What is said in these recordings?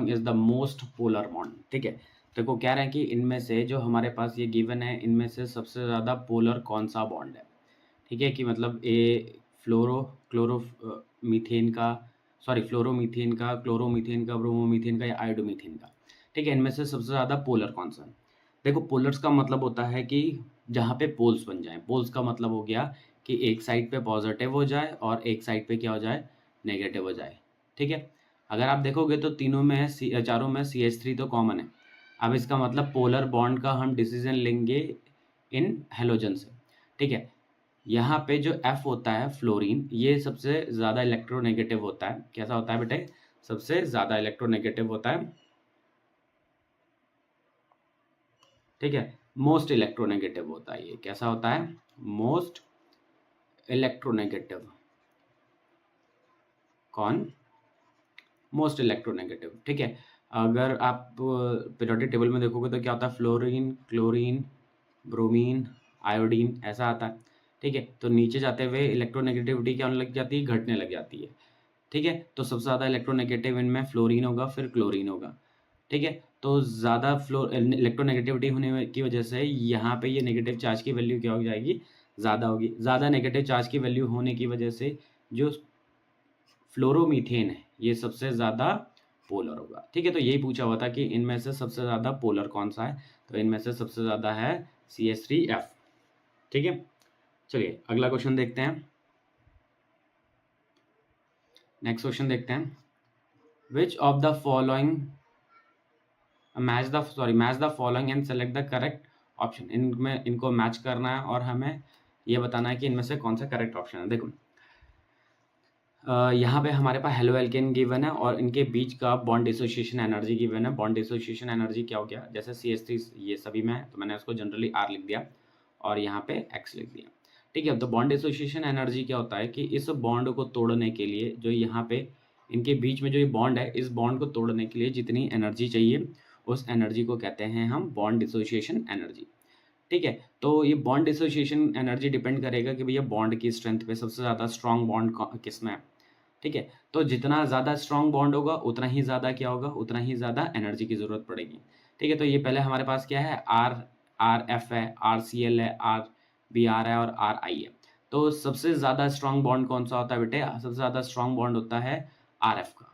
Following is the most polar bond. ठीक है, देखो कह रहे हैं कि इनमें से जो हमारे पास ये गिवन है इनमें से सबसे ज़्यादा पोलर कौन सा बॉन्ड है। ठीक है, कि मतलब ए मीथेन का, सॉरी फ्लोरोमीथेन का, क्लोरोमीथेन का, ब्रोमोमीथेन का या आयोडोमीथेन का। ठीक है, इनमें से सबसे ज़्यादा पोलर कौन सा है। देखो पोलर्स का मतलब होता है कि जहाँ पे पोल्स बन जाएं। पोल्स का मतलब हो गया कि एक साइड पे पॉजिटिव हो जाए और एक साइड पे क्या हो जाए, नेगेटिव हो जाए। ठीक है, अगर आप देखोगे तो तीनों में चारों में CH3 तो कॉमन है। अब इसका मतलब पोलर बॉन्ड का हम डिसीजन लेंगे इन हेलोजन से। ठीक है, यहाँ पे जो F होता है फ्लोरीन, ये सबसे ज़्यादा इलेक्ट्रोनेगेटिव होता है। कैसा होता है बेटे, सबसे ज़्यादा इलेक्ट्रोनेगेटिव होता है। ठीक है, मोस्ट इलेक्ट्रोनेगेटिव होता है ये। कैसा होता है, मोस्ट इलेक्ट्रोनेगेटिव। कौन, मोस्ट इलेक्ट्रोनेगेटिव। ठीक है, अगर आप पीरियोडिक टेबल में देखोगे तो क्या होता है, फ्लोरीन, क्लोरीन, ब्रोमीन, आयोडीन, ऐसा आता है। ठीक है, तो नीचे जाते हुए इलेक्ट्रोनेगेटिविटी क्या होने लग जाती है, घटने लग जाती है। ठीक है, तो सबसे ज़्यादा इलेक्ट्रोनेगेटिव इनमें फ्लोरीन होगा, फिर क्लोरीन होगा। ठीक है, तो ज़्यादा इलेक्ट्रोनेगेटिविटी होने की वजह से यहाँ पे ये नेगेटिव चार्ज की वैल्यू क्या हो जाएगी, ज़्यादा होगी। ज़्यादा नेगेटिव चार्ज की वैल्यू होने की वजह से जो फ्लोरोमीथेन है ये सबसे ज़्यादा पोलर होगा। ठीक है, तो यही पूछा हुआ था कि इनमें से सबसे ज़्यादा पोलर कौन सा है, तो इनमें से सबसे ज़्यादा है CH3F। ठीक है, चलिए अगला क्वेश्चन देखते हैं। नेक्स्ट क्वेश्चन देखते हैं, which of the following match the following and select the correct option. इनमें इनको मैच करना है और हमें ये बताना है कि इनमें से कौन सा करेक्ट ऑप्शन है। देखो यहाँ पे हमारे पास हेलो एल्केन गिवन है और इनके बीच का बॉन्ड डिसोसिएशन एनर्जी गिवन है। बॉन्ड डिसोसिएशन एनर्जी क्या हो गया, जैसे CH3 ये सभी में है तो मैंने उसको जनरली R लिख दिया और यहाँ पे X लिख दिया। ठीक है, तो बॉन्ड डिसोसिएशन एनर्जी क्या होता है कि इस बॉन्ड को तोड़ने के लिए जो यहाँ पे इनके बीच में जो ये बॉन्ड है, इस बॉन्ड को तोड़ने के लिए जितनी एनर्जी चाहिए उस एनर्जी को कहते हैं हम बॉन्ड डिसोसिएशन एनर्जी। ठीक है, तो ये बॉन्ड डिसोसिएशन एनर्जी डिपेंड करेगा कि भैया बॉन्ड की स्ट्रेंथ पे सबसे ज़्यादा स्ट्रॉन्ग बॉन्ड किस में है। ठीक है, तो जितना ज़्यादा स्ट्रॉन्ग बॉन्ड होगा उतना ही ज़्यादा क्या होगा, उतना ही ज़्यादा एनर्जी की ज़रूरत पड़ेगी। ठीक है, तो ये पहले हमारे पास क्या है, RF है, RCl है, RBr है और RI है। तो सबसे ज़्यादा स्ट्रॉन्ग बॉन्ड कौन सा होता है बेटे, सबसे ज़्यादा स्ट्रॉन्ग बॉन्ड होता है RF का।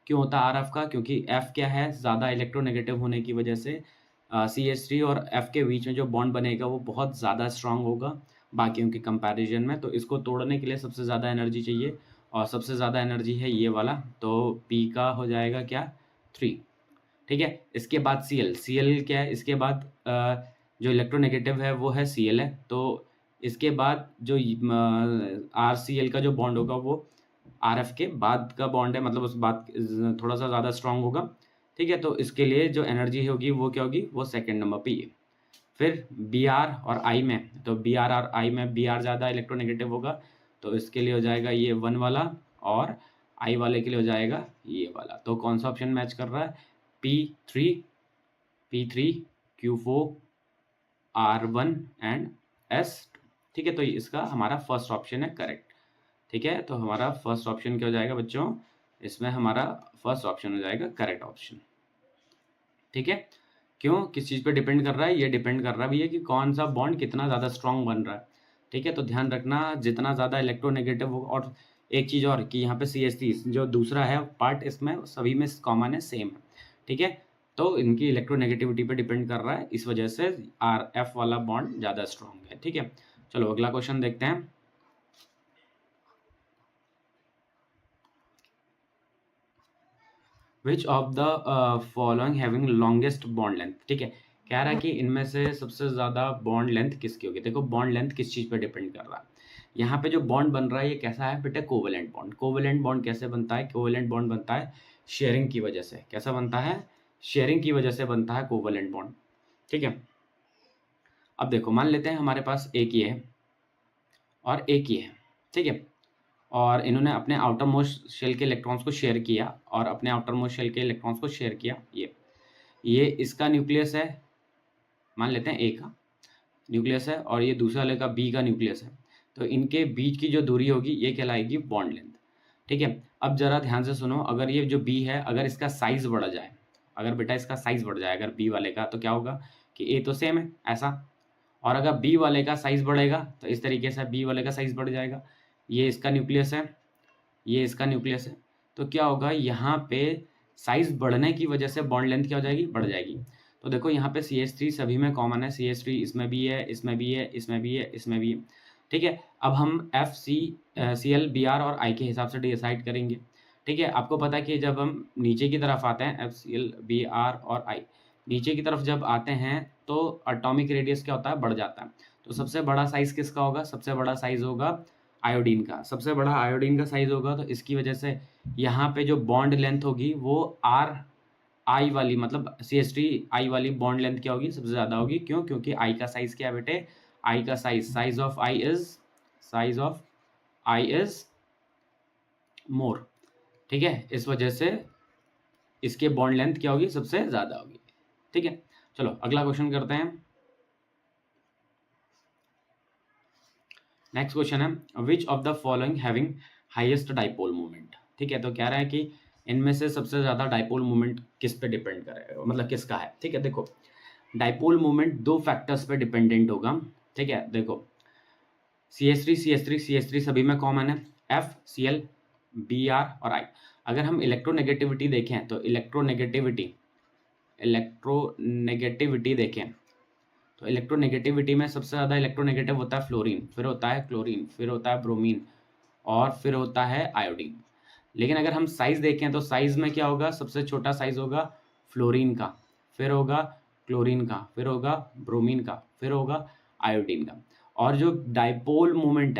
क्यों होता है RF का, क्योंकि F क्या है, ज़्यादा इलेक्ट्रोनेगेटिव होने की वजह से CH3 और F के बीच में जो बॉन्ड बनेगा वो बहुत ज़्यादा स्ट्रॉन्ग होगा बाकियों के कंपैरिजन में। तो इसको तोड़ने के लिए सबसे ज़्यादा एनर्जी चाहिए और सबसे ज़्यादा एनर्जी है ये वाला, तो P का हो जाएगा क्या, 3। ठीक है, इसके बाद Cl क्या है, इसके बाद जो इलेक्ट्रोनेगेटिव है वो है Cl है। तो इसके बाद जो RCl का जो बॉन्ड होगा वो RF के बाद का बॉन्ड है, मतलब उस बात थोड़ा सा ज़्यादा स्ट्रॉन्ग होगा। ठीक है, तो इसके लिए जो एनर्जी होगी वो क्या होगी, वो सेकेंड नंबर पे है। फिर Br और I में, तो Br और I में Br ज़्यादा इलेक्ट्रोनेगेटिव होगा तो इसके लिए हो जाएगा ये 1 वाला और I वाले के लिए हो जाएगा ये वाला। तो कौन सा ऑप्शन मैच कर रहा है, P3 Q4 R1 and S2। ठीक है, तो इसका हमारा फर्स्ट ऑप्शन है करेक्ट। ठीक है, तो हमारा फर्स्ट ऑप्शन क्या हो जाएगा बच्चों, इसमें हमारा फर्स्ट ऑप्शन हो जाएगा करेक्ट ऑप्शन। ठीक है, क्यों, किस चीज़ पे डिपेंड कर रहा है, ये डिपेंड कर रहा है भैया कि कौन सा बॉन्ड कितना ज़्यादा स्ट्रॉन्ग बन रहा है। ठीक है, तो ध्यान रखना जितना ज़्यादा इलेक्ट्रोनेगेटिव हो। और एक चीज़ और कि यहाँ पे CH3 जो दूसरा है पार्ट, इसमें सभी में कॉमन है, सेम है। ठीक है, तो इनकी इलेक्ट्रोनेगेटिविटी पे डिपेंड कर रहा है, इस वजह से RF वाला बॉन्ड ज़्यादा स्ट्रॉन्ग है। ठीक है, चलो अगला क्वेश्चन देखते हैं। Which of the following having longest bond length. ठीक है, कह रहा है कि इनमें से सबसे ज़्यादा बॉन्ड लेंथ किसकी होगी। देखो बॉन्ड लेंथ किस चीज़ पे डिपेंड कर रहा है, यहाँ पे जो बॉन्ड बन रहा है ये कैसा है बेटा, कोवेलेंट बॉन्ड। कोवेलेंट बॉन्ड कैसे बनता है, कोवेलेंट बॉन्ड बनता है शेयरिंग की वजह से। कैसा बनता है, शेयरिंग की वजह से बनता है कोवेलेंट बॉन्ड। ठीक है, अब देखो मान लेते हैं हमारे पास एक ये है और एक ये है। ठीक है, और इन्होंने अपने आउटर मोस्ट शेल के इलेक्ट्रॉन्स को शेयर किया और अपने आउटर मोस्ट शेल के इलेक्ट्रॉन्स को शेयर किया। ये इसका न्यूक्लियस है, मान लेते हैं ए का न्यूक्लियस है और ये दूसरा वाले का बी का न्यूक्लियस है। तो इनके बीच की जो दूरी होगी ये कहलाएगी बॉन्ड लेंथ। ठीक है, अब जरा ध्यान से सुनो, अगर ये जो बी है अगर इसका साइज बढ़ जाए, अगर बेटा इसका साइज बढ़ जाए अगर बी वाले का, तो क्या होगा कि ए तो सेम है ऐसा, और अगर बी वाले का साइज बढ़ेगा तो इस तरीके से बी वाले का साइज बढ़ जाएगा। ये इसका न्यूक्लियस है, ये इसका न्यूक्लियस है, तो क्या होगा यहाँ पे साइज बढ़ने की वजह से बॉन्ड लेंथ क्या हो जाएगी, बढ़ जाएगी। तो देखो यहाँ पे CH3 सभी में कॉमन है, CH3 इसमें भी है, इसमें भी है, इसमें भी है, इसमें भी है, ठीक है। अब हम FCCl Br और I के हिसाब से डिसाइड करेंगे, ठीक है। आपको पता है कि जब हम नीचे की तरफ आते हैं FCl Br और I, नीचे की तरफ जब आते हैं तो एटॉमिक रेडियस क्या होता है, बढ़ जाता है। तो सबसे बड़ा साइज किसका होगा, सबसे बड़ा साइज होगा आयोडीन का, सबसे बड़ा आयोडीन का साइज होगा। तो इसकी वजह से यहाँ पे जो बॉन्ड लेंथ होगी वो I वाली, मतलब CH3 I वाली बॉन्ड लेंथ क्या होगी, सबसे ज़्यादा होगी। क्यों, क्योंकि I का साइज क्या है बेटे, I का size of I is more, ठीक है। इस वजह से इसके बॉन्ड लेंथ क्या होगी, सबसे ज़्यादा होगी, ठीक है। चलो अगला क्वेश्चन करते हैं। नेक्स्ट क्वेश्चन है which of the following having highest dipole moment, ठीक है। तो कह रहा है कि इनमें से सबसे ज़्यादा डाइपोल मोमेंट किस पे डिपेंड करेगा, मतलब किसका है, ठीक है। देखो डाइपोल मोमेंट दो फैक्टर्स पे डिपेंडेंट होगा, ठीक है। देखो CH3 सभी में कॉमन है, FCl Br और I। अगर हम इलेक्ट्रोनेगेटिविटी देखें तो इलेक्ट्रोनेगेटिविटी देखें तो इलेक्ट्रोनेगेटिविटी में सबसे ज़्यादा इलेक्ट्रोनेगेटिव होता है फ्लोरीन, फिर होता है क्लोरीन, फिर होता है ब्रोमीन और फिर होता है आयोडीन। लेकिन अगर हम साइज देखें तो साइज में क्या होगा, सबसे छोटा साइज होगा फ्लोरीन का, फिर होगा क्लोरीन का, फिर होगा ब्रोमीन का, फिर होगा आयोडीन का। और जो डाइपोल मोमेंट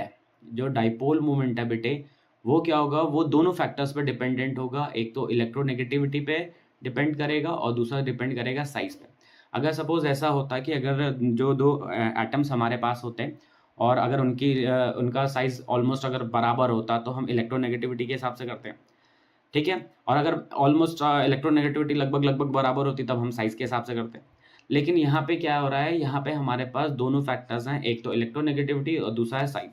है बेटे, वो क्या होगा, वो दोनों फैक्टर्स पे डिपेंडेंट होगा। एक तो इलेक्ट्रोनेगेटिविटी पे डिपेंड करेगा और दूसरा डिपेंड करेगा साइज पे। अगर सपोज ऐसा होता कि अगर जो दो एटम्स हमारे पास होते हैं और अगर उनका साइज ऑलमोस्ट अगर बराबर होता तो हम इलेक्ट्रोनेगेटिविटी के हिसाब से करते हैं, ठीक है। और अगर ऑलमोस्ट इलेक्ट्रोनेगेटिविटी लगभग बराबर होती तब हम साइज के हिसाब से करते हैं। लेकिन यहाँ पे क्या हो रहा है, यहाँ पे हमारे पास दोनों फैक्टर्स हैं, एक तो इलेक्ट्रोनेगेटिविटी और दूसरा है साइज।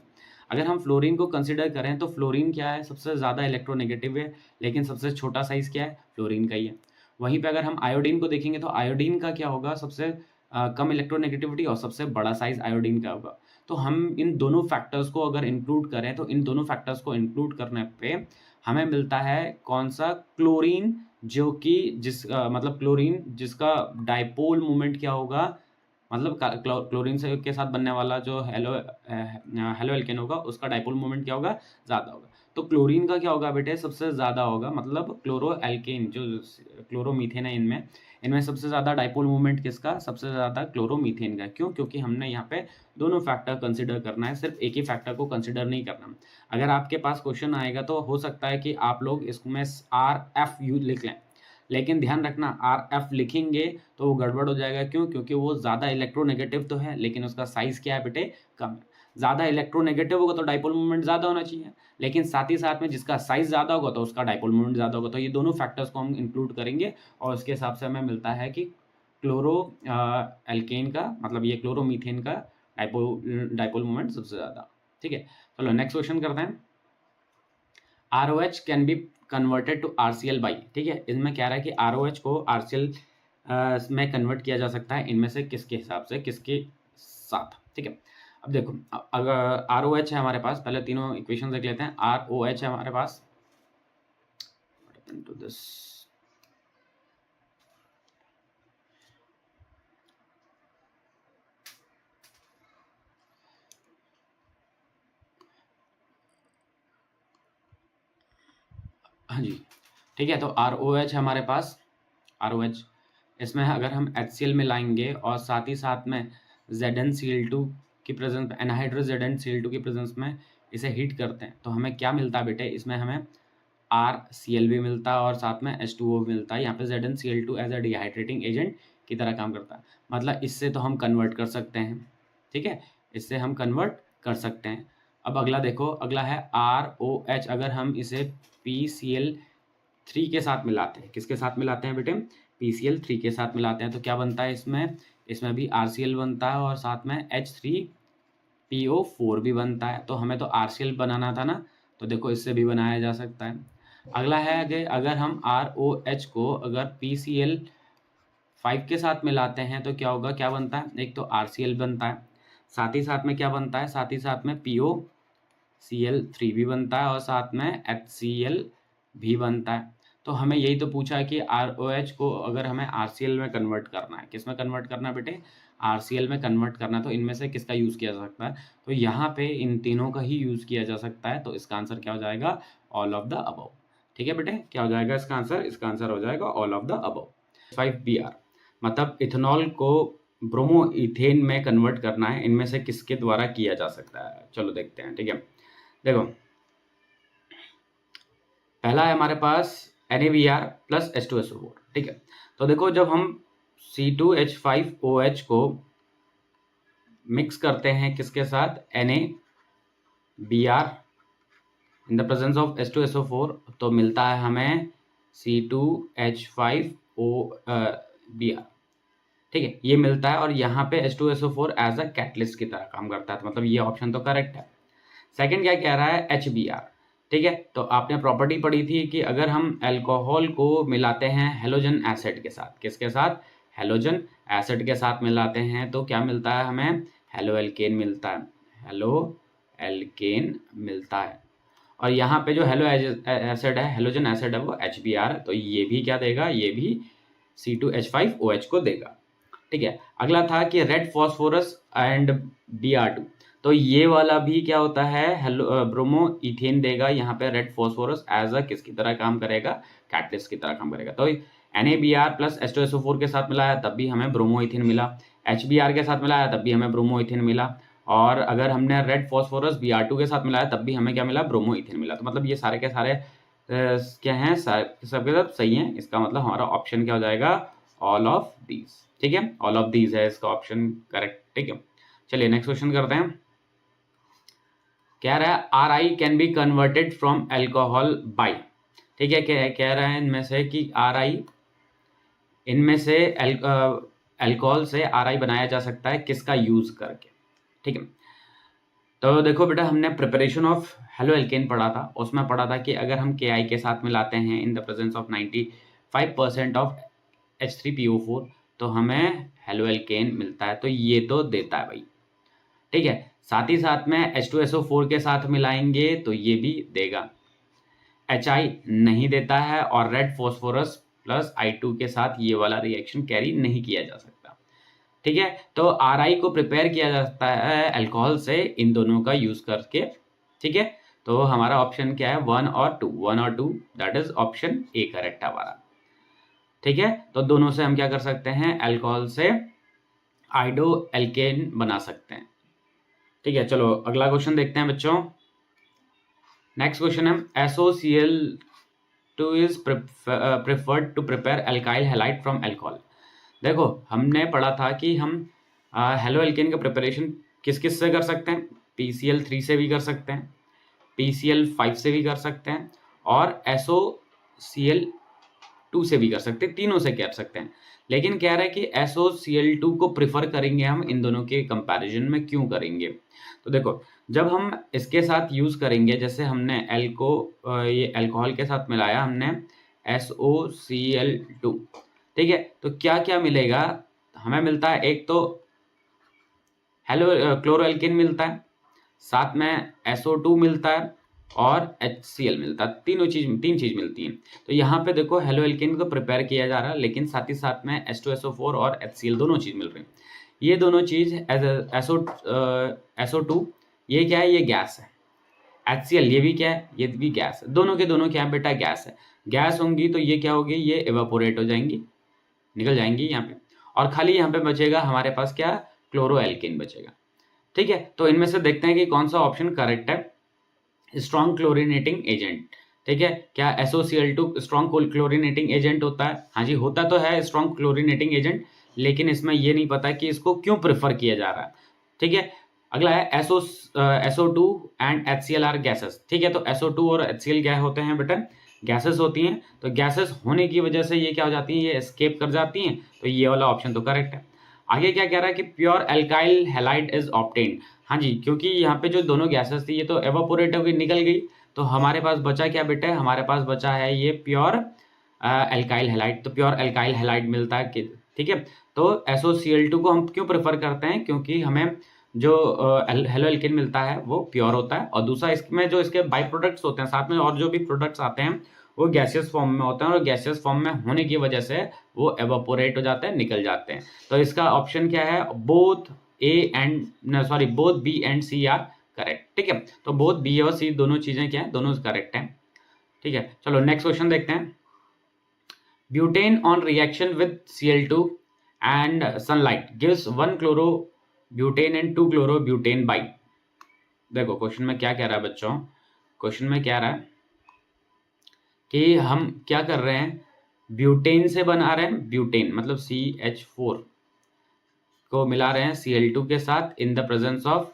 अगर हम फ्लोरीन को कंसिडर करें तो फ्लोरीन क्या है, सबसे ज़्यादा इलेक्ट्रोनेगेटिव है, लेकिन सबसे छोटा साइज क्या है, फ्लोरीन का ही है। वहीं पे अगर हम आयोडीन को देखेंगे तो आयोडीन का क्या होगा, सबसे कम इलेक्ट्रोनेगेटिविटी और सबसे बड़ा साइज आयोडीन का होगा। तो हम इन दोनों फैक्टर्स को अगर इंक्लूड करें तो इन दोनों फैक्टर्स को इंक्लूड करने पे हमें मिलता है कौन सा, क्लोरीन, जो कि मतलब क्लोरीन जिसका डाइपोल मोमेंट क्या होगा, मतलब क्लोरीन से के साथ बनने वाला जो हेलो एल्केन होगा उसका डाइपोल मोमेंट क्या होगा, ज़्यादा होगा। तो क्लोरीन का क्या होगा बेटे, सबसे ज़्यादा होगा, मतलब क्लोरो एल्केन जो क्लोरोमीथेन है इनमें सबसे ज़्यादा डाइपोल मोमेंट किसका, सबसे ज़्यादा क्लोरोमीथेन का। क्यों, क्योंकि हमने यहाँ पे दोनों फैक्टर कंसिडर करना है, सिर्फ एक ही फैक्टर को कंसिडर नहीं करना। अगर आपके पास क्वेश्चन आएगा तो हो सकता है कि आप लोग इसमें RF लिख लें, लेकिन ध्यान रखना RF लिखेंगे तो वो गड़बड़ हो जाएगा। क्यों, क्योंकि वो ज़्यादा इलेक्ट्रोनेगेटिव तो है लेकिन उसका साइज़ क्या है बेटे, कम है। ज़्यादा इलेक्ट्रोनेगेटिव होगा तो डाइपोल मोमेंट ज़्यादा होना चाहिए, लेकिन साथ ही साथ में जिसका साइज़ ज़्यादा होगा तो उसका डाइपोल मोमेंट ज़्यादा होगा। तो ये दोनों फैक्टर्स को हम इंक्लूड करेंगे और उसके हिसाब से हमें मिलता है कि क्लोरो एल्केन का, मतलब ये क्लोरोमीथेन का डाइपोल मोमेंट सबसे ज़्यादा, ठीक है। चलो नेक्स्ट क्वेश्चन करते हैं। ROH can be converted to RCl by, ठीक है। इनमें क्या रहा है कि ROH को RCl में कन्वर्ट किया जा सकता है, इनमें से किसके हिसाब से, किसके साथ, ठीक है। अब देखो अगर ROH है हमारे पास, पहले तीनों इक्वेशन देख लेते हैं। ROH है हमारे पास, to this हाँ जी, ठीक है। तो ROH है हमारे पास, ROH इसमें अगर हम HCl में लाएंगे और साथ ही साथ में ZnCl2 की प्रेजेंस में, एनहाइड्रस ZnCl2 की प्रेजेंस में इसे हीट करते हैं तो हमें क्या मिलता है बेटे, इसमें हमें RCl भी मिलता है और साथ में H2O भी मिलता है। यहाँ पे ZnCl2 as a dehydrating agent की तरह काम करता है, मतलब इससे तो हम कन्वर्ट कर सकते हैं, ठीक है, इससे हम कन्वर्ट कर सकते हैं। अब अगला देखो, अगला है ROH। अगर हम इसे PCl3 के साथ मिलाते हैं, किसके साथ मिलाते हैं बेटे, PCl3 के साथ मिलाते हैं तो क्या बनता है, इसमें भी RCl बनता है और साथ में H3PO4 भी बनता है। तो हमें तो RCl बनाना था ना, तो देखो इससे भी बनाया जा सकता है। अगला है कि अगर हम ROH को अगर PCl5 के साथ मिलाते हैं तो क्या होगा, क्या बनता है, एक तो RCl बनता है, साथ ही साथ में क्या बनता है, साथ ही साथ में POCl3 भी बनता है और साथ में HCl भी बनता है। तो हमें यही तो पूछा है कि ROH को अगर हमें RCl में कन्वर्ट करना है, किस में कन्वर्ट करना है बेटे, RCl में कन्वर्ट करना है, तो इनमें से किसका यूज़ किया जा सकता है, तो यहाँ पे इन तीनों का ही यूज़ किया जा सकता है। तो इसका आंसर क्या हो जाएगा, ऑल ऑफ द अबव। ठीक है बेटे, क्या हो जाएगा इसका आंसर, इसका आंसर हो जाएगा all of the above. 5Br मतलब इथेनॉल को ब्रोमो इथेन में कन्वर्ट करना है, इनमें से किसके द्वारा किया जा सकता है, चलो देखते हैं। ठीक है, देखो पहला है हमारे पास NaBr प्लस H2SO4। ठीक है, तो देखो जब हम C2H5OH को मिक्स करते हैं किसके साथ, NaBr in the presence of H2SO4, तो मिलता है हमें C2H5OBr। ठीक है, ये मिलता है और यहाँ पे H2SO4 एज अ कैटलिस्ट की तरह काम करता है, तो मतलब ये ऑप्शन तो करेक्ट है। सेकंड क्या कह रहा है, HBr। ठीक है, तो आपने प्रॉपर्टी पढ़ी थी कि अगर हम अल्कोहल को मिलाते हैं हेलोजन एसिड के साथ, किसके साथ, हेलोजन एसिड के साथ मिलाते हैं, तो क्या मिलता है हमें, हेलो एल्केन मिलता है, हेलो एल्केन मिलता है। और यहाँ पे जो हेलो एसिड है, हेलोजन एसिड है, वो HBr, तो ये भी क्या देगा, ये भी C2H5OH को देगा। ठीक है, अगला था कि रेड फॉस्फोरस एंड Br2, तो ये वाला भी क्या होता है, हेलो ब्रोमो इथेन देगा। यहाँ पे रेड फॉस्फोरस एज अ किसकी तरह काम करेगा, कैटलिस्ट की तरह काम करेगा। तो NaBr प्लस H2SO4 के साथ मिलाया तब भी हमें ब्रोमो इथेन मिला, HBr के साथ मिलाया तब भी हमें ब्रोमो इथेन मिला, और अगर हमने रेड फॉस्फोरस Br2 के साथ मिलाया तब भी हमें क्या मिला, ब्रोमो इथेन मिला। तो मतलब ये सारे के सारे क्या हैं, सबके सब सही हैं। इसका मतलब हमारा ऑप्शन क्या हो जाएगा, ऑल ऑफ दीज। ठीक है, ऑल ऑफ दीज है इसका ऑप्शन करेक्ट। ठीक है, चलिए नेक्स्ट क्वेश्चन करते हैं। कह रहा है Ri can be converted from alcohol by. ठीक है, कह रहा है इनमें से कि Ri, इनमें से अल्कोहल से Ri बनाया जा सकता है, किसका यूज करके। ठीक है, तो देखो बेटा हमने प्रिपरेशन ऑफ हेलो एल्केन पढ़ा था, उसमें पढ़ा था कि अगर हम Ki के साथ मिलाते हैं इन the presence of 95% of H3PO4 तो हमें हेलो एल्केन मिलता है, तो ये तो देता है भाई। ठीक है, साथ ही साथ में H2SO4 के साथ मिलाएंगे तो ये भी देगा। HI नहीं देता है और रेड फॉस्फोरस प्लस I2 के साथ ये वाला रिएक्शन कैरी नहीं किया जा सकता। ठीक है, तो Ri को प्रिपेयर किया जाता है अल्कोहल से इन दोनों का यूज करके। ठीक है, तो हमारा ऑप्शन क्या है, 1 और 2, 1 और 2, that is option A correct है हमारा। ठीक है, तो दोनों से हम क्या कर सकते हैं, अल्कोहल से आइडो एल्केन बना सकते हैं। ठीक है, चलो अगला क्वेश्चन देखते हैं बच्चों। नेक्स्ट क्वेश्चन है SOCl2 is preferred to prepare alkyl halide from alcohol. देखो हमने पढ़ा था कि हम हेलो एल्केन का प्रिपरेशन किस किस से कर सकते हैं, PCl3 से भी कर सकते हैं, PCl5 से भी कर सकते हैं और SOCl2 से भी कर सकते हैं, तीनों से कर सकते हैं। लेकिन कह रहा है कि SOCl2 को प्रिफर करेंगे हम इन दोनों के कंपैरिजन में, क्यों करेंगे, तो देखो जब हम इसके साथ यूज करेंगे, जैसे हमने ये अल्कोहल के साथ मिलाया हमने SOCl2, ठीक है, तो क्या क्या मिलेगा हमें, मिलता है एक तो हेलो क्लोरो एल्केन मिलता है, साथ में SO2 मिलता है और HCl मिलता है, तीन चीज मिलती हैं। तो यहाँ पे देखो हेलो एल्केन को प्रिपेयर किया जा रहा है, लेकिन साथ ही साथ में H2SO4 और HCl दोनों चीज मिल रही है। ये दोनों चीज SO2 ये क्या है, ये गैस है। HCl ये भी क्या है, ये भी गैस है। दोनों के दोनों क्या है बेटा, गैस है। गैस होंगी तो ये क्या होगी, ये एवापोरेट हो जाएंगी, निकल जाएंगी यहाँ पे, और खाली यहाँ पे बचेगा हमारे पास क्या, क्लोरो एल्केन बचेगा। ठीक है, तो इनमें से देखते हैं कि कौन सा ऑप्शन करेक्ट है। स्ट्रॉन्ग क्लोरीनेटिंग एजेंट, ठीक है, क्या SOCl2 स्ट्रॉन्ग क्लोरीनेटिंग एजेंट होता है, हाँ जी होता तो है स्ट्रॉन्ग क्लोरीनेटिंग एजेंट, लेकिन इसमें ये नहीं पता कि इसको क्यों प्रेफर किया जा रहा है। ठीक है, अगला है SO2 and HCl are gases. ठीक है, तो SO2 और HCl क्या होते हैं बेटा, गैसेस होती हैं। तो गैसेस होने की वजह से ये क्या हो जाती हैं, ये एस्केप कर जाती हैं, तो ये वाला ऑप्शन तो करेक्ट है। आगे क्या कह रहा है कि pure alkyl halide is obtained. हाँ जी, क्योंकि यहाँ पे जो दोनों गैसेस थी ये तो एवापोरेट होकर निकल गई, तो हमारे पास बचा क्या बेटे, हमारे पास बचा है ये प्योर एल्काइल हैलाइड। तो प्योर एल्काइल हैलाइड मिलता है ठीक है। तो SOCl2 को हम क्यों प्रेफर करते हैं, क्योंकि हमें जो हेलो एल्केन मिलता है वो प्योर होता है, और दूसरा इसमें जो इसके बाई प्रोडक्ट्स होते हैं साथ में और जो भी प्रोडक्ट्स आते हैं वो गैसियस फॉर्म में होते हैं, और गैसियस फॉर्म में होने की वजह से वो एवापोरेट हो जाते हैं, निकल जाते हैं। तो इसका ऑप्शन क्या है, both both B and C are correct. ठीक है, तो बोथ बी और सी दोनों चीजें क्या है, दोनों करेक्ट हैं। ठीक है, चलो नेक्स्ट क्वेश्चन देखते हैं। Butane on reaction with Cl2 and sunlight gives 1 chloro butane and 2 chloro butane by. देखो क्वेश्चन में क्या कह रहा है बच्चों, क्वेश्चन में क्या रहा है कि हम क्या कर रहे हैं, ब्यूटेन से बना रहे हैं, ब्यूटेन मतलब CH4 को मिला रहे हैं Cl2 के साथ इन द प्रेजेंस ऑफ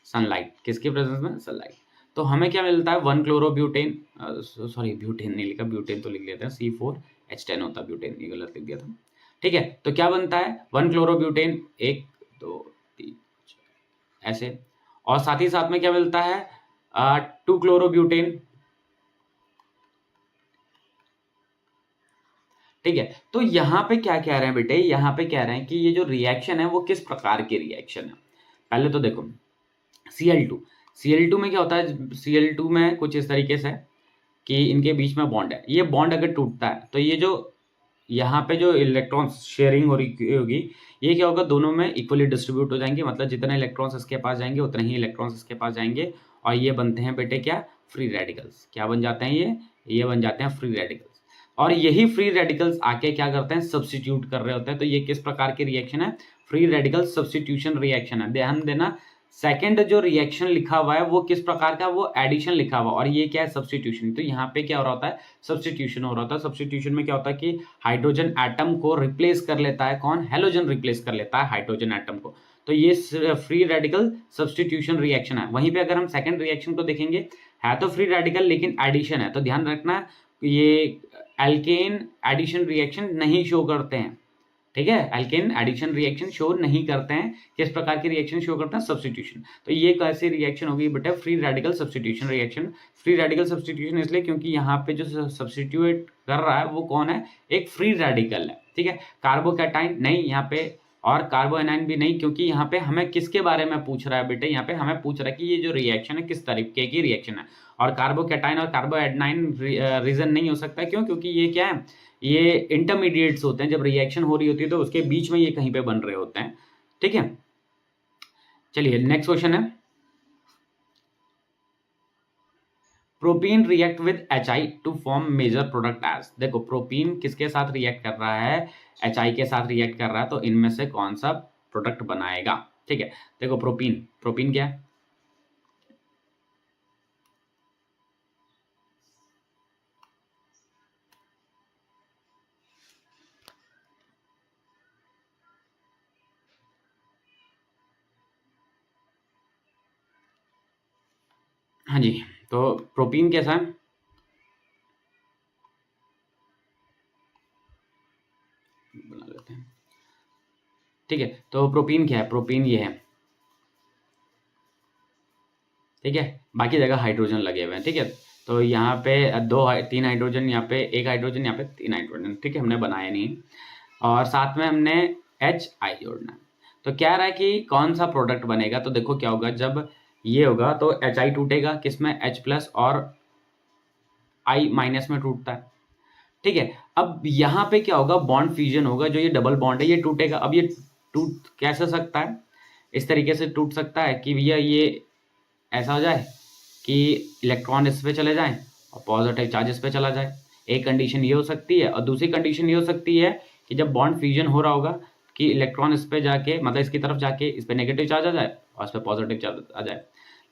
सनलाइट। किसके प्रेजेंस में, सनलाइट। तो हमें क्या मिलता है, 1 क्लोरो ब्यूटेन, सॉरी ब्यूटेन नहीं लिखा, ब्यूटेन तो लिख लेते हैं, C4H10 होता है, ब्यूटेन ये गलत लिख दिया था। ठीक है, तो क्या बनता है, 1 क्लोरो ब्यूटेन, 1 2 3 ऐसे, और साथ ही साथ में क्या मिलता है, 2 क्लोरो ब्यूटेन। ठीक है, तो यहाँ पे क्या कह रहे हैं बेटे, यहाँ पे कह रहे हैं कि ये जो रिएक्शन है वो किस प्रकार की रिएक्शन है। पहले तो देखो Cl2 में क्या होता है, Cl2 में कुछ इस तरीके से कि इनके बीच में बॉन्ड है, ये बॉन्ड अगर टूटता है तो ये जो यहाँ पे जो इलेक्ट्रॉन्स शेयरिंग हो रही होगी, ये क्या होगा, दोनों में इक्वली डिस्ट्रीब्यूट हो जाएंगे, मतलब जितने इलेक्ट्रॉन्स इसके पास जाएंगे उतने ही इलेक्ट्रॉन्स इसके पास जाएंगे, और ये बनते हैं बेटे क्या, फ्री रेडिकल्स। क्या बन जाते हैं ये बन जाते हैं फ्री रेडिकल्स। और यही फ्री रेडिकल्स आके क्या करते हैं, सब्स्टिट्यूट कर रहे होते हैं। तो ये किस प्रकार की रिएक्शन है, फ्री रेडिकल सब्स्टिट्यूशन रिएक्शन है। ध्यान देना, सेकेंड जो रिएक्शन लिखा हुआ है वो किस प्रकार का, वो एडिशन लिखा हुआ, और ये क्या है, सब्स्टिट्यूशन। तो यहाँ पे क्या हो रहा होता है, सब्स्टिट्यूशन हो रहा होता है। सब्स्टिट्यूशन में क्या होता है कि हाइड्रोजन एटम को रिप्लेस कर लेता है कौन, हेलोजन रिप्लेस कर लेता है हाइड्रोजन एटम को। तो ये फ्री रेडिकल सब्स्टिट्यूशन रिएक्शन है। वहीं पे अगर हम सेकेंड रिएक्शन को देखेंगे, है तो फ्री रेडिकल लेकिन एडिशन है, तो ध्यान रखना ये एल्केन एडिशन रिएक्शन नहीं शो करते हैं। ठीक है, एल्केन एडिशन रिएक्शन शो नहीं करते हैं। किस प्रकार की रिएक्शन शो करते हैं, सब्स्टिट्यूशन। तो ये कैसी रिएक्शन होगी बेटा, free radical substitution reaction. Free radical substitution इसलिए क्योंकि यहाँ पे जो सब्स्टिट्यूट कर रहा है वो कौन है, एक फ्री रेडिकल है। ठीक है, कार्बोकैटाइन नहीं यहाँ पे, और कार्बोएनाइन भी नहीं, क्योंकि यहाँ पे हमें किसके बारे में पूछ रहा है बेटे, यहाँ पे हमें पूछ रहा है कि ये जो रिएक्शन है किस तरीके की रिएक्शन है। और कार्बोकैटाइन और कार्बोएनाइन रीजन नहीं हो सकता, क्यों, क्योंकि ये क्या है, ये इंटरमीडिएट्स होते हैं। जब रिएक्शन हो रही होती है तो उसके बीच में ये कहीं पे बन रहे होते हैं। ठीक है, चलिए नेक्स्ट क्वेश्चन है, propene react with HI to form major product as. देखो प्रोपीन किसके साथ रिएक्ट कर रहा है, HI के साथ रिएक्ट कर रहा है, तो इनमें से कौन सा प्रोडक्ट बनाएगा। ठीक है, देखो प्रोपीन क्या है, हाँ जी, तो प्रोपीन कैसा है, बना लेते हैं। ठीक है, तो प्रोपीन क्या है, प्रोपीन ये है। ठीक है, बाकी जगह हाइड्रोजन लगे हुए हैं। ठीक है, तो यहाँ पे 3 हाइड्रोजन, यहाँ पे 1 हाइड्रोजन, यहाँ पे 3 हाइड्रोजन। ठीक है, हमने बनाया नहीं, और साथ में हमने HI जोड़ना है। तो क्या रहा है कि कौन सा प्रोडक्ट बनेगा, तो देखो क्या होगा, जब ये होगा तो HI टूटेगा किसमें, H+ और I- में टूटता है। ठीक है, अब यहाँ पे क्या होगा, बॉन्ड फ्यूजन होगा, जो ये डबल बॉन्ड है ये टूटेगा। अब ये टूट कैसे सकता है, इस तरीके से टूट सकता है कि भैया ये ऐसा हो जाए कि इलेक्ट्रॉन इस पे चले जाएं और पॉजिटिव चार्ज इस पे चला जाए। एक कंडीशन ये हो सकती है, और दूसरी कंडीशन ये हो सकती है कि जब बॉन्ड फ्यूजन हो रहा होगा कि इलेक्ट्रॉन इस पे जाके, मतलब इसकी तरफ जाके इस पे नेगेटिव चार्ज आ जाए और इस पे पॉजिटिव चार्ज आ जाए।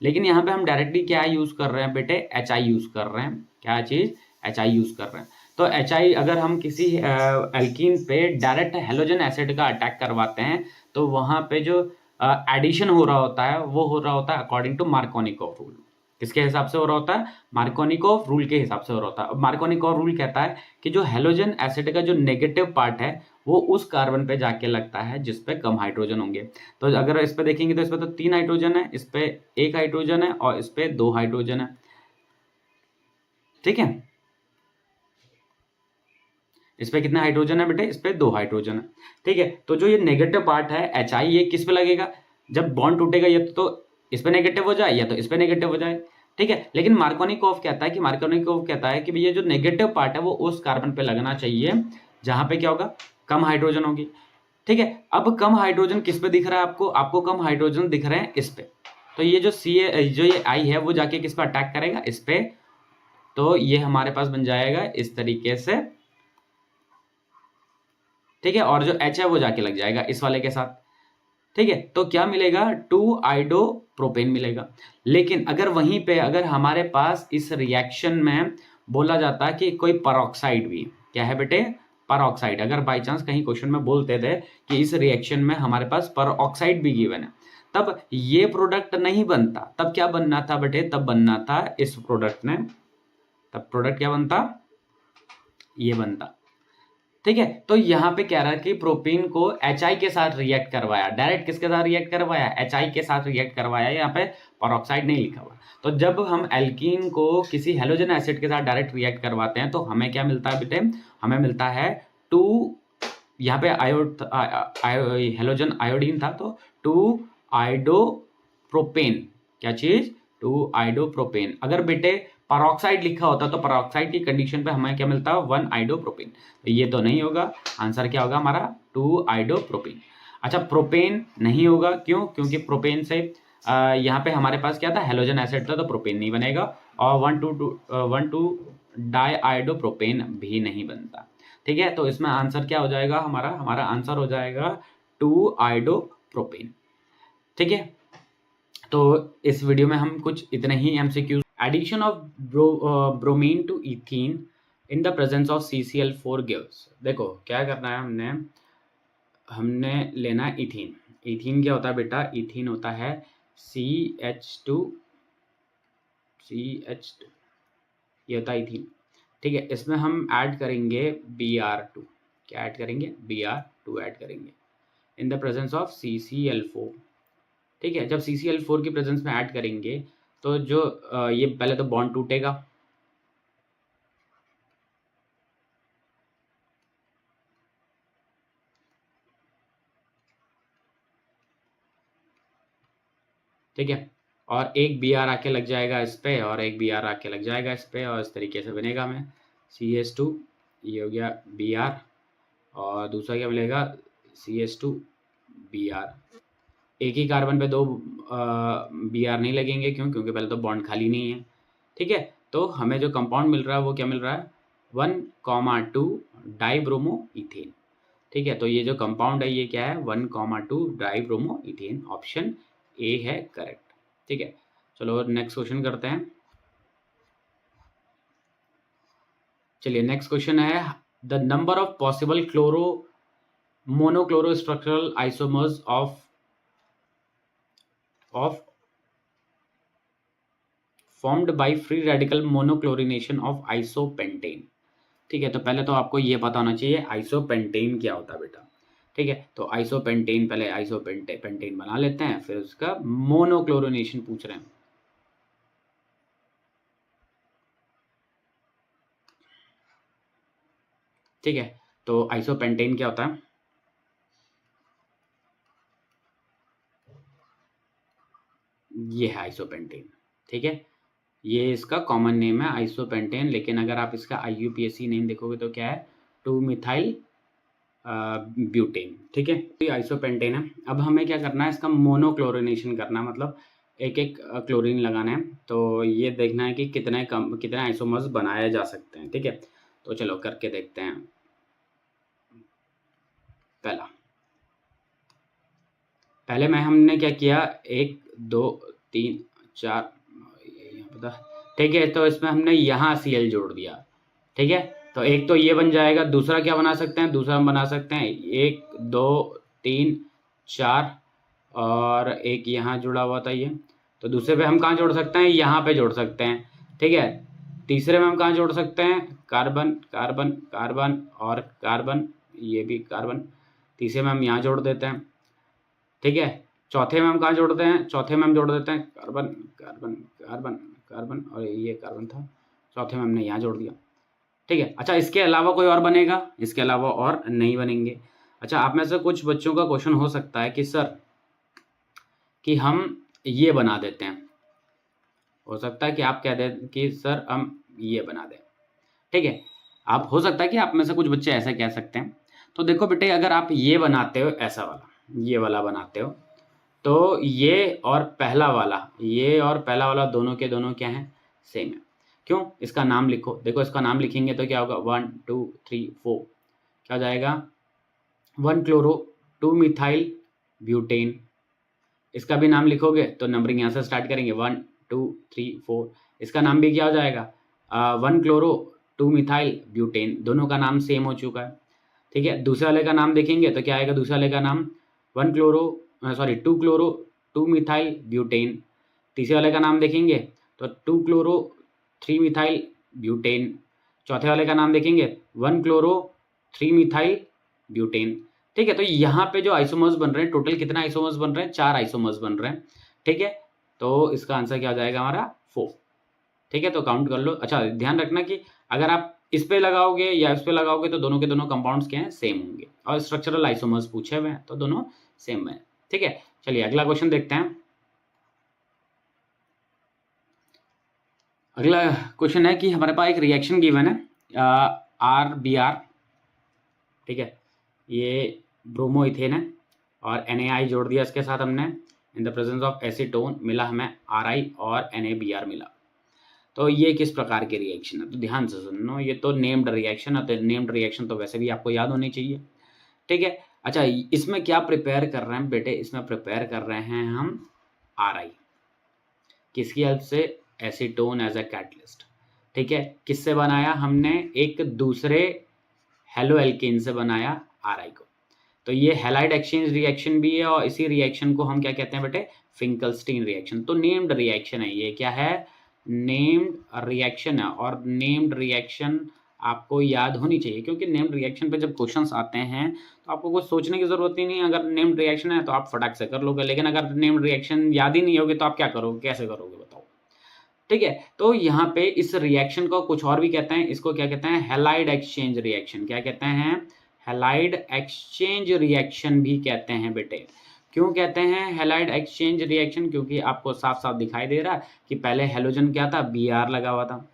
लेकिन यहाँ पे हम डायरेक्टली क्या यूज कर रहे हैं बेटे, HI यूज कर रहे हैं। क्या चीज, HI यूज कर रहे हैं। तो HI अगर हम किसी एल्कीन पे डायरेक्ट हेलोजन एसिड का अटैक करवाते हैं तो वहां पे जो एडिशन हो रहा होता है वो हो रहा होता है अकॉर्डिंग टू मार्कोनिकोव रूल। किसके हिसाब से हो रहा होता है, मार्कोनिकोव रूल के हिसाब से हो रहा होता है। मार्कोनिकोव रूल कहता है कि जो हेलोजन एसिड का जो नेगेटिव पार्ट है वो उस कार्बन पे जाके लगता है जिस पे कम हाइड्रोजन होंगे। तो अगर इस पे देखेंगे तो इस पे तो 3 हाइड्रोजन है, इस पे 1 हाइड्रोजन है और इस पे 2 हाइड्रोजन है। ठीक है, इस पे कितने हाइड्रोजन है बेटे, इस पे 2 हाइड्रोजन है। ठीक है, तो जो ये नेगेटिव पार्ट है HI, ये किस पे लगेगा, जब बॉन्ड टूटेगा या तो इस पे नेगेटिव हो जाए या तो इस पे नेगेटिव हो जाए। ठीक है, लेकिन मार्कोनिकोव कहता है कि भैया जो नेगेटिव पार्ट है वो उस कार्बन पे लगना चाहिए जहां पे क्या होगा, कम हाइड्रोजन होगी। ठीक है, अब कम हाइड्रोजन किस पे दिख रहा है आपको, कम हाइड्रोजन दिख रहे हैं इस पे, तो ये जो जो ये I है वो जाके किस पे अटैक करेगा, इस पे, तो ये हमारे पास बन जाएगा इस तरीके से। ठीक है, और जो H है वो जाके लग जाएगा इस वाले के साथ। ठीक है, तो क्या मिलेगा, 2 आइडो प्रोपेन मिलेगा। लेकिन अगर वहीं पे अगर हमारे पास इस रिएक्शन में बोला जाता कि कोई परऑक्साइड भी, क्या है बेटे, परऑक्साइड, अगर बाई चांस कहीं क्वेश्चन में बोलते थे कि इस रिएक्शन में हमारे पास परऑक्साइड भी गिवन है, तब ये प्रोडक्ट नहीं बनता, तब क्या बनना था बेटे, तब बनना था इस प्रोडक्ट ने, तब प्रोडक्ट क्या बनता, ये बनता। ठीक है, तो यहाँ पे कह रहा है कि प्रोपीन को HI के साथ रिएक्ट करवाया, डायरेक्ट किसके साथ रिएक्ट करवाया, HI के साथ रिएक्ट करवाया, यहाँ पे परऑक्साइड नहीं लिखा हुआ। तो जब हम एल्कीन को किसी हेलोजन एसिड के साथ डायरेक्ट रिएक्ट करवाते हैं तो हमें क्या मिलता है बेटे, हमें मिलता है 2, यहाँ पे हेलोजन आयोडीन था तो 2 आइडो प्रोपेन, क्या चीज, 2 आइडो प्रोपेन। अगर बेटे परऑक्साइड लिखा होता तो परऑक्साइड की कंडीशन पे हमें क्या मिलता है, 1 आइडो प्रोपेन। तो ये तो नहीं होगा, आंसर क्या होगा हमारा, 2 आइडो प्रोपेन। अच्छा, प्रोपेन नहीं होगा, क्यों, क्योंकि प्रोपेन से यहाँ पे हमारे पास क्या था, हेलोजन एसिड था, तो प्रोपेन नहीं बनेगा, और 1,2 डाई आइडो प्रोपेन भी नहीं बनता। ठीक है, तो इसमें आंसर क्या हो जाएगा हमारा, आंसर हो जाएगा 2 आइडो प्रोपेन। ठीक है, तो इस वीडियो में हम कुछ इतने ही MCQ। Addition of bromine to ethene in the presence of CCl4 gives. देखो क्या करना है, हमने लेना है इथीन। इथीन क्या होता है बेटा, इथीन होता है CH2, ये होता है इथीन। ठीक है, इसमें हम ऐड करेंगे Br2, क्या ऐड करेंगे, Br2 ऐड करेंगे इन द प्रेजेंस ऑफ CCl4। ठीक है, जब CCl4 की प्रेजेंस में ऐड करेंगे तो जो ये पहले तो बॉन्ड टूटेगा, ठीक है, और एक Br आके लग जाएगा इस पे, और एक Br आके लग जाएगा इस पे, और इस तरीके से बनेगा हमें CH2, ये हो गया Br, और दूसरा क्या मिलेगा, CH2 Br। एक ही कार्बन पे 2 Br नहीं लगेंगे, क्यों, क्योंकि पहले तो बॉन्ड खाली नहीं है। ठीक है, तो हमें जो कंपाउंड मिल रहा है वो क्या मिल रहा है, 1,2 डाइब्रोमो इथेन। ठीक है, तो ये जो कंपाउंड है ये क्या है, 1,2 डाइब्रोमो इथेन, ऑप्शन ए है करेक्ट। ठीक है, चलो नेक्स्ट क्वेश्चन करते हैं। चलिए नेक्स्ट क्वेश्चन है, the number of possible monochloro structural isomers of formed by free radical monochlorination of isopentane. ठीक है, तो पहले तो आपको ये पता होना चाहिए आइसोपेंटेन क्या होता है बेटा। ठीक है, तो आइसोपेंटेन, पहले आइसोपेंटेन बना लेते हैं, फिर उसका मोनोक्लोरिनेशन पूछ रहे हैं। ठीक है, तो आइसोपेंटेन क्या होता है, ये है आइसोपेंटेन। ठीक है, ये इसका कॉमन नेम है आइसोपेंटेन, लेकिन अगर आप इसका IUPAC नेम देखोगे तो क्या है, 2 मिथाइल ब्यूटेन। ठीक है, तो ये आइसोपेंटेन है। अब हमें क्या करना है, इसका मोनोक्लोरिनेशन करना है, मतलब एक एक क्लोरीन लगाना है, तो ये देखना है कि कितने आइसोमर्स बनाए जा सकते हैं। ठीक है, तो चलो करके देखते हैं। पहले में हमने क्या किया, 1 2 3 4, पता, ठीक है, तो इसमें हमने यहाँ Cl जोड़ दिया। ठीक है, तो एक तो ये बन जाएगा, दूसरा क्या बना सकते हैं, दूसरा हम बना सकते हैं 1 2 3 4, और एक यहाँ जुड़ा हुआ था ये, तो दूसरे पे हम कहाँ जोड़ सकते हैं, यहाँ पे जोड़ सकते हैं। ठीक है, तीसरे में हम कहाँ जोड़ सकते हैं, कार्बन कार्बन कार्बन और कार्बन, ये भी कार्बन, तीसरे में हम यहाँ जोड़ देते हैं। ठीक है, चौथे में हम कहाँ जोड़ते हैं, चौथे में हम जोड़ देते हैं कार्बन कार्बन कार्बन कार्बन, और ये कार्बन था, चौथे में हमने यहाँ जोड़ दिया, ठीक है। अच्छा, इसके अलावा कोई और बनेगा? इसके अलावा और नहीं बनेंगे। अच्छा, आप में से कुछ बच्चों का क्वेश्चन हो सकता है कि सर कि हम ये बना देते हैं, हो सकता है कि आप कह दें कि सर हम ये बना दें, ठीक है। आप हो सकता है कि आप में से कुछ बच्चे ऐसा कह सकते हैं। तो देखो बेटे, अगर आप ये बनाते हो, ऐसा वाला, ये वाला बनाते हो, तो ये और पहला वाला, ये और पहला वाला दोनों के दोनों क्या हैं? सेम है। क्यों? इसका नाम लिखो। देखो, इसका नाम लिखेंगे तो क्या होगा? 1 2 3 4 क्या हो जाएगा? 1 क्लोरो 2 मिथाइल ब्यूटेन। इसका भी नाम लिखोगे तो नंबरिंग यहाँ से स्टार्ट करेंगे, 1 2 3 4। इसका नाम भी क्या हो जाएगा? 1 क्लोरो 2 मिथाइल ब्यूटेन। दोनों का नाम सेम हो चुका है, ठीक है। दूसरे वाले का नाम देखेंगे तो क्या आएगा? दूसरे वाले का नाम 2 क्लोरो 2 मिथाइल ब्यूटेन। तीसरे वाले का नाम देखेंगे तो 2 क्लोरो 3 मिथाइल ब्यूटेन। चौथे वाले का नाम देखेंगे 1 क्लोरो 3 मिथाइल ब्यूटेन, ठीक है। तो यहाँ पे जो आइसोमर्स बन रहे हैं, टोटल कितना आइसोमर्स बन रहे हैं? 4 आइसोमर्स बन रहे हैं, ठीक है। तो इसका आंसर क्या हो जाएगा हमारा? 4, ठीक है। तो काउंट कर लो। अच्छा, ध्यान रखना कि अगर आप इस पे लगाओगे या इस पे लगाओगे तो दोनों के दोनों कंपाउंड्स क्या हैं? सेम होंगे। और स्ट्रक्चरल आइसोमर्स पूछे हुए हैं तो दोनों सेम है, ठीक है। चलिए अगला क्वेश्चन देखते हैं। अगला क्वेश्चन है कि हमारे पास एक रिएक्शन गिवन है, RBR, ठीक है। ये ब्रोमो इथेन है और NaI जोड़ दिया इसके साथ हमने, इन द प्रेजेंस ऑफ एसीटोन मिला हमें RI और NaBr मिला। तो ये किस प्रकार के रिएक्शन है? तो ध्यान से सुनो, ये तो नेम्ड रिएक्शन है, तो नेम्ड रिएक्शन तो वैसे भी आपको याद होनी चाहिए, ठीक है। अच्छा, इसमें क्या प्रिपेयर कर रहे हैं बेटे? इसमें प्रिपेयर कर रहे हैं हम RI, किसकी हेल्प से? एसीटोन एज अ कैटलिस्ट, ठीक है। किससे बनाया हमने? एक दूसरे हेलो एल्केन से बनाया RI को। तो ये हैलाइड एक्सचेंज रिएक्शन भी है और इसी रिएक्शन को हम क्या कहते हैं बेटे? Finkelstein reaction. तो नेम्ड रिएक्शन है ये। क्या है? नेम्ड रिएक्शन है। और नेम्ड रिएक्शन आपको याद होनी चाहिए, क्योंकि नेम्ड रिएक्शन पे जब क्वेश्चंस आते हैं तो आपको कुछ सोचने की जरूरत ही नहीं है। अगर नेम्ड रिएक्शन है तो आप फटाक से कर लोगे, लेकिन अगर नेम्ड रिएक्शन याद ही नहीं होगी तो आप क्या करोगे? कैसे करोगे बताओ, ठीक है। तो यहाँ पे इस रिएक्शन को कुछ और भी कहते हैं, इसको क्या कहते हैं? Halide exchange reaction. क्या कहते हैं? हैलाइड एक्सचेंज रिएक्शन भी कहते हैं बेटे। क्यों कहते हैं हैलाइड एक्सचेंज रिएक्शन? क्योंकि आपको साफ साफ दिखाई दे रहा है कि पहले हेलोजन क्या था? Br लगा हुआ था,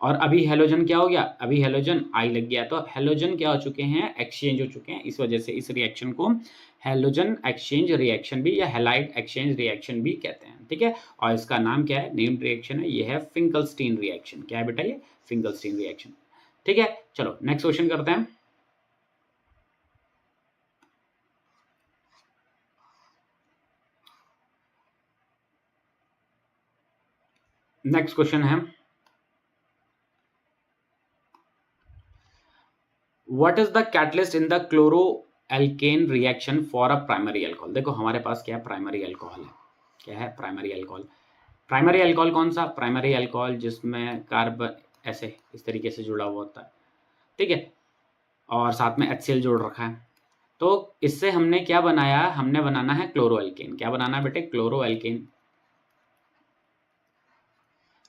और अभी हेलोजन क्या हो गया? अभी हेलोजन I लग गया। तो हेलोजन क्या हो चुके हैं? एक्सचेंज हो चुके हैं। इस वजह से इस रिएक्शन को हेलोजन एक्सचेंज रिएक्शन भी या हैलाइड एक्सचेंज रिएक्शन भी कहते हैं, ठीक है। और इसका नाम क्या है? नेम्ड रिएक्शन है, ये है फिंकलस्टीन रिएक्शन। क्या है बेटा? ये फिंकलस्टीन रिएक्शन, ठीक है। चलो नेक्स्ट क्वेश्चन करते हैं। नेक्स्ट क्वेश्चन है, what is the catalyst in the chloroalkane reaction for a primary alcohol? देखो हमारे पास क्या है? प्राइमरी अल्कोहल है। क्या है? Primary alcohol. प्राइमरी अल्कोहल कौन सा? प्राइमरी अल्कोहल जिसमें कार्बन ऐसे इस तरीके से जुड़ा हुआ होता है, ठीक है, और साथ में HCl जोड़ रखा है। तो इससे हमने क्या बनाया? हमने बनाना है क्लोरो एल्केन। क्या बनाना है बेटे? क्लोरो एल्केन,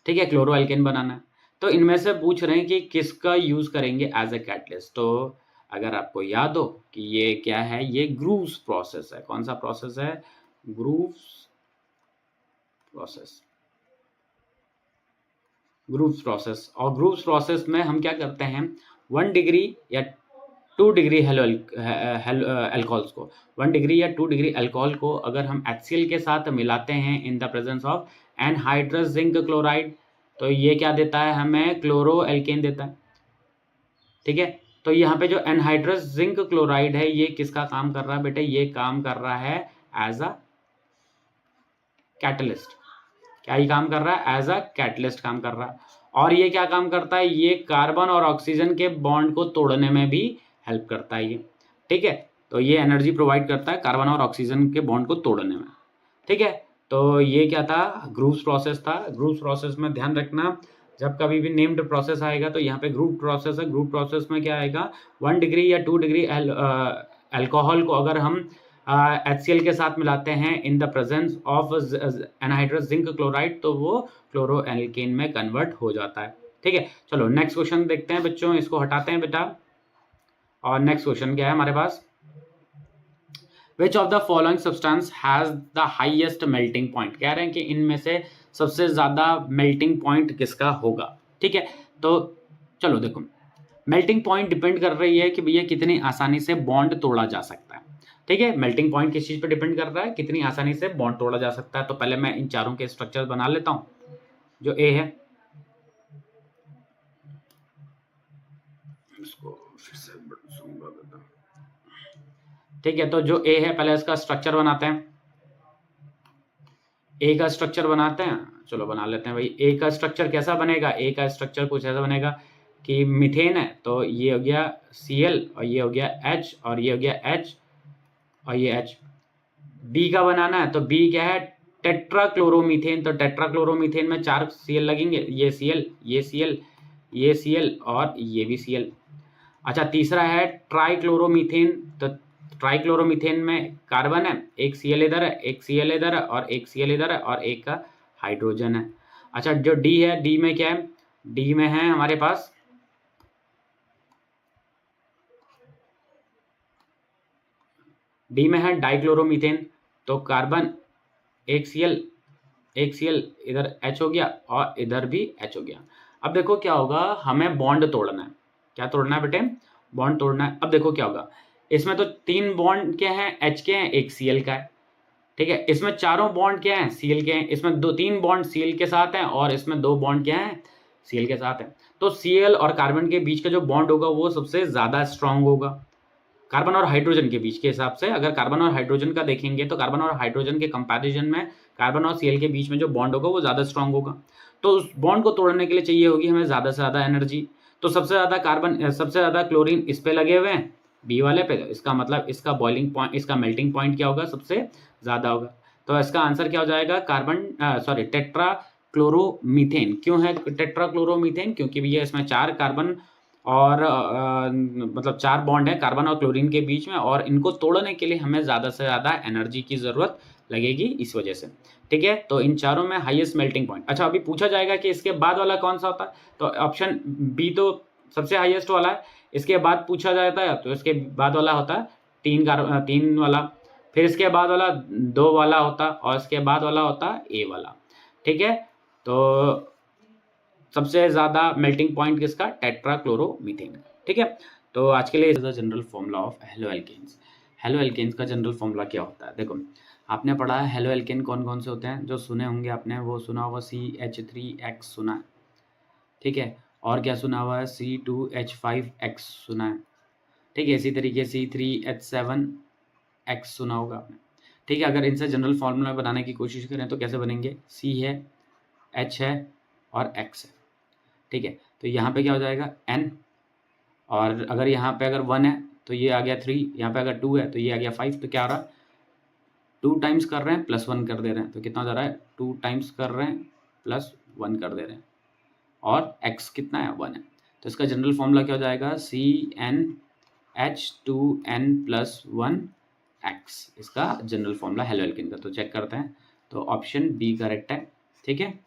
ठीक है। क्लोरो एल्केन बनाना है। तो इनमें से पूछ रहे हैं कि किसका यूज करेंगे एज अ कैटलिस्ट। तो अगर आपको याद हो कि ये क्या है? ये ग्रूव्स प्रोसेस है। कौन सा प्रोसेस है? Groves process. Groves process. और ग्रूव्स प्रोसेस में हम क्या करते हैं? 1 डिग्री या 2 डिग्री अल्कोहल्स को, 1 डिग्री या 2 डिग्री अल्कोहल को अगर हम HCl के साथ मिलाते हैं इन the presence of anhydrous zinc chloride, तो ये क्या देता है? हमें क्लोरो एल्केन देता है, ठीक है। तो यहाँ पे जो एनहाइड्रस जिंक क्लोराइड है, ये किसका काम कर रहा है बेटे? ये काम कर रहा है एज अ कैटलिस्ट। क्या ही काम कर रहा है? एज अ कैटलिस्ट काम कर रहा है। और ये क्या काम करता है? ये कार्बन और ऑक्सीजन के बॉन्ड को तोड़ने में भी हेल्प करता है ये, ठीक है। तो ये एनर्जी प्रोवाइड करता है कार्बन और ऑक्सीजन के बॉन्ड को तोड़ने में, ठीक है। तो ये क्या था? ग्रूव्स प्रोसेस था। ग्रूव्स प्रोसेस में ध्यान रखना, जब कभी भी नेम्ड प्रोसेस आएगा तो यहाँ पे ग्रुप प्रोसेस है। ग्रुप प्रोसेस में क्या आएगा? 1 डिग्री या 2 डिग्री अल्कोहल को अगर हम HCl के साथ मिलाते हैं इन the presence of anhydrous zinc chloride, तो वो क्लोरो एल्केन में कन्वर्ट हो जाता है, ठीक है, चलो नेक्स्ट क्वेश्चन देखते हैं बच्चों, इसको हटाते हैं बेटा। और नेक्स्ट क्वेश्चन क्या है हमारे पास, which of the following substance has the highest melting point, कह रहे हैं कि इनमें से सबसे ज्यादा मेल्टिंग पॉइंट किसका होगा। ठीक है, तो चलो देखो, मेल्टिंग पॉइंट डिपेंड कर रही है कि भैया कितनी आसानी से बॉन्ड तोड़ा जा सकता है। ठीक है, मेल्टिंग पॉइंट किस चीज पर डिपेंड कर रहा है, कितनी आसानी से बॉन्ड तोड़ा जा सकता है। तो पहले मैं इन चारों के स्ट्रक्चर बना लेता हूं। जो ए है, इसको फिर से ठीक है, तो जो ए है पहले इसका स्ट्रक्चर बनाते हैं। ए का स्ट्रक्चर बनाते हैं, चलो बना लेते हैं भाई। ए का स्ट्रक्चर कैसा बनेगा, ए का स्ट्रक्चर कुछ ऐसा बनेगा कि मीथेन है तो ये हो गया Cl और ये हो गया H और ये हो गया H और ये H। बी का बनाना है तो बी क्या है, टेट्राक्लोरोमीथेन। तो टेट्राक्लोरोमीथेन में 4 Cl लगेंगे, ये Cl, ये Cl, ये Cl और ये भी Cl। अच्छा, तीसरा है ट्राइक्लोरोमीथेन। तो ट्राइक्लोरोमीथेन में कार्बन है, एक Cl इधर है, एक Cl इधर है और एक Cl इधर है और एक का हाइड्रोजन है। अच्छा, जो डी है, डी में क्या है, डी में है हमारे पास डी में है डाइक्लोरोमीथेन। तो कार्बन एक Cl, एक Cl इधर H हो गया और इधर भी H हो गया। अब देखो क्या होगा, हमें बॉन्ड तोड़ना है। क्या तोड़ना है बेटे, बॉन्ड तोड़ना है। अब देखो क्या होगा, इसमें तो 3 बॉन्ड क्या हैं, H के हैं, एक Cl का है। ठीक है, इसमें चारों बॉन्ड क्या हैं, Cl के हैं। इसमें 3 बॉन्ड Cl के साथ हैं और इसमें 2 बॉन्ड क्या हैं, Cl के साथ हैं। तो Cl और कार्बन के बीच का जो बॉन्ड होगा वो सबसे ज्यादा स्ट्रांग होगा। कार्बन और हाइड्रोजन के बीच के हिसाब से अगर कार्बन और हाइड्रोजन का देखेंगे तो कार्बन और हाइड्रोजन के कंपैरिजन में कार्बन और Cl के बीच में जो बॉन्ड होगा वो ज्यादा स्ट्रांग होगा। तो उस बॉन्ड को तोड़ने के लिए चाहिए होगी हमें ज्यादा से ज्यादा एनर्जी। तो सबसे ज्यादा कार्बन, सबसे ज्यादा क्लोरीन इस पे लगे हुए हैं, बी वाले पे। इसका मतलब इसका बॉइलिंग पॉइंट, इसका मेल्टिंग पॉइंट क्या होगा, सबसे ज्यादा होगा। तो इसका आंसर क्या हो जाएगा, टेट्रा क्लोरोमीथेन। क्यों है टेट्रा क्लोरोमीथेन, क्योंकि भैया इसमें 4 कार्बन और मतलब 4 बॉन्ड है कार्बन और क्लोरीन के बीच में, और इनको तोड़ने के लिए हमें ज्यादा से ज्यादा एनर्जी की जरूरत लगेगी इस वजह से। ठीक है, तो इन चारों में हाईएस्ट मेल्टिंग पॉइंट। अच्छा, अभी पूछा जाएगा कि इसके बाद वाला कौन सा होता है, तो ऑप्शन बी तो सबसे हाईएस्ट वाला है। इसके बाद पूछा जाता है तो इसके बाद वाला होता है 3 वाला, फिर इसके बाद वाला 2 वाला होता और इसके बाद वाला होता ए वाला। ठीक है, तो सबसे ज्यादा मेल्टिंग पॉइंट किसका, टेट्राक्लोरोमीथेन। ठीक है, तो आज के लिए general formula of haloalkanes. Haloalkanes का जनरल फॉर्मूला क्या होता है, देखो आपने पढ़ा है हेलो एल्केन कौन कौन से होते हैं, जो सुने होंगे आपने, वो सुना होगा CH3X सुना है। ठीक है, और क्या सुना हुआ है, C2H5X सुना है। ठीक है, इसी तरीके C3H7X सुना होगा आपने। ठीक है, अगर इनसे जनरल फॉर्मूला बनाने की कोशिश करें तो कैसे बनेंगे, C है, H है और X है। ठीक है, तो यहाँ पे क्या हो जाएगा N, और अगर यहाँ पे अगर 1 है तो ये आ गया 3, यहाँ पे अगर 2 है तो ये आ गया 5। तो क्या आ रहा है, 2 टाइम्स कर रहे हैं प्लस 1 कर दे रहे हैं, तो कितना हो जा रहा है, 2 टाइम्स कर रहे हैं प्लस 1 कर दे रहे हैं, और x कितना है, 1 है। तो इसका जनरल फॉर्मूला क्या हो जाएगा, CnH2n+1x। इसका जनरल फॉर्मूला हेलो एल्केन का। तो चेक करते हैं, तो ऑप्शन बी करेक्ट है। ठीक है,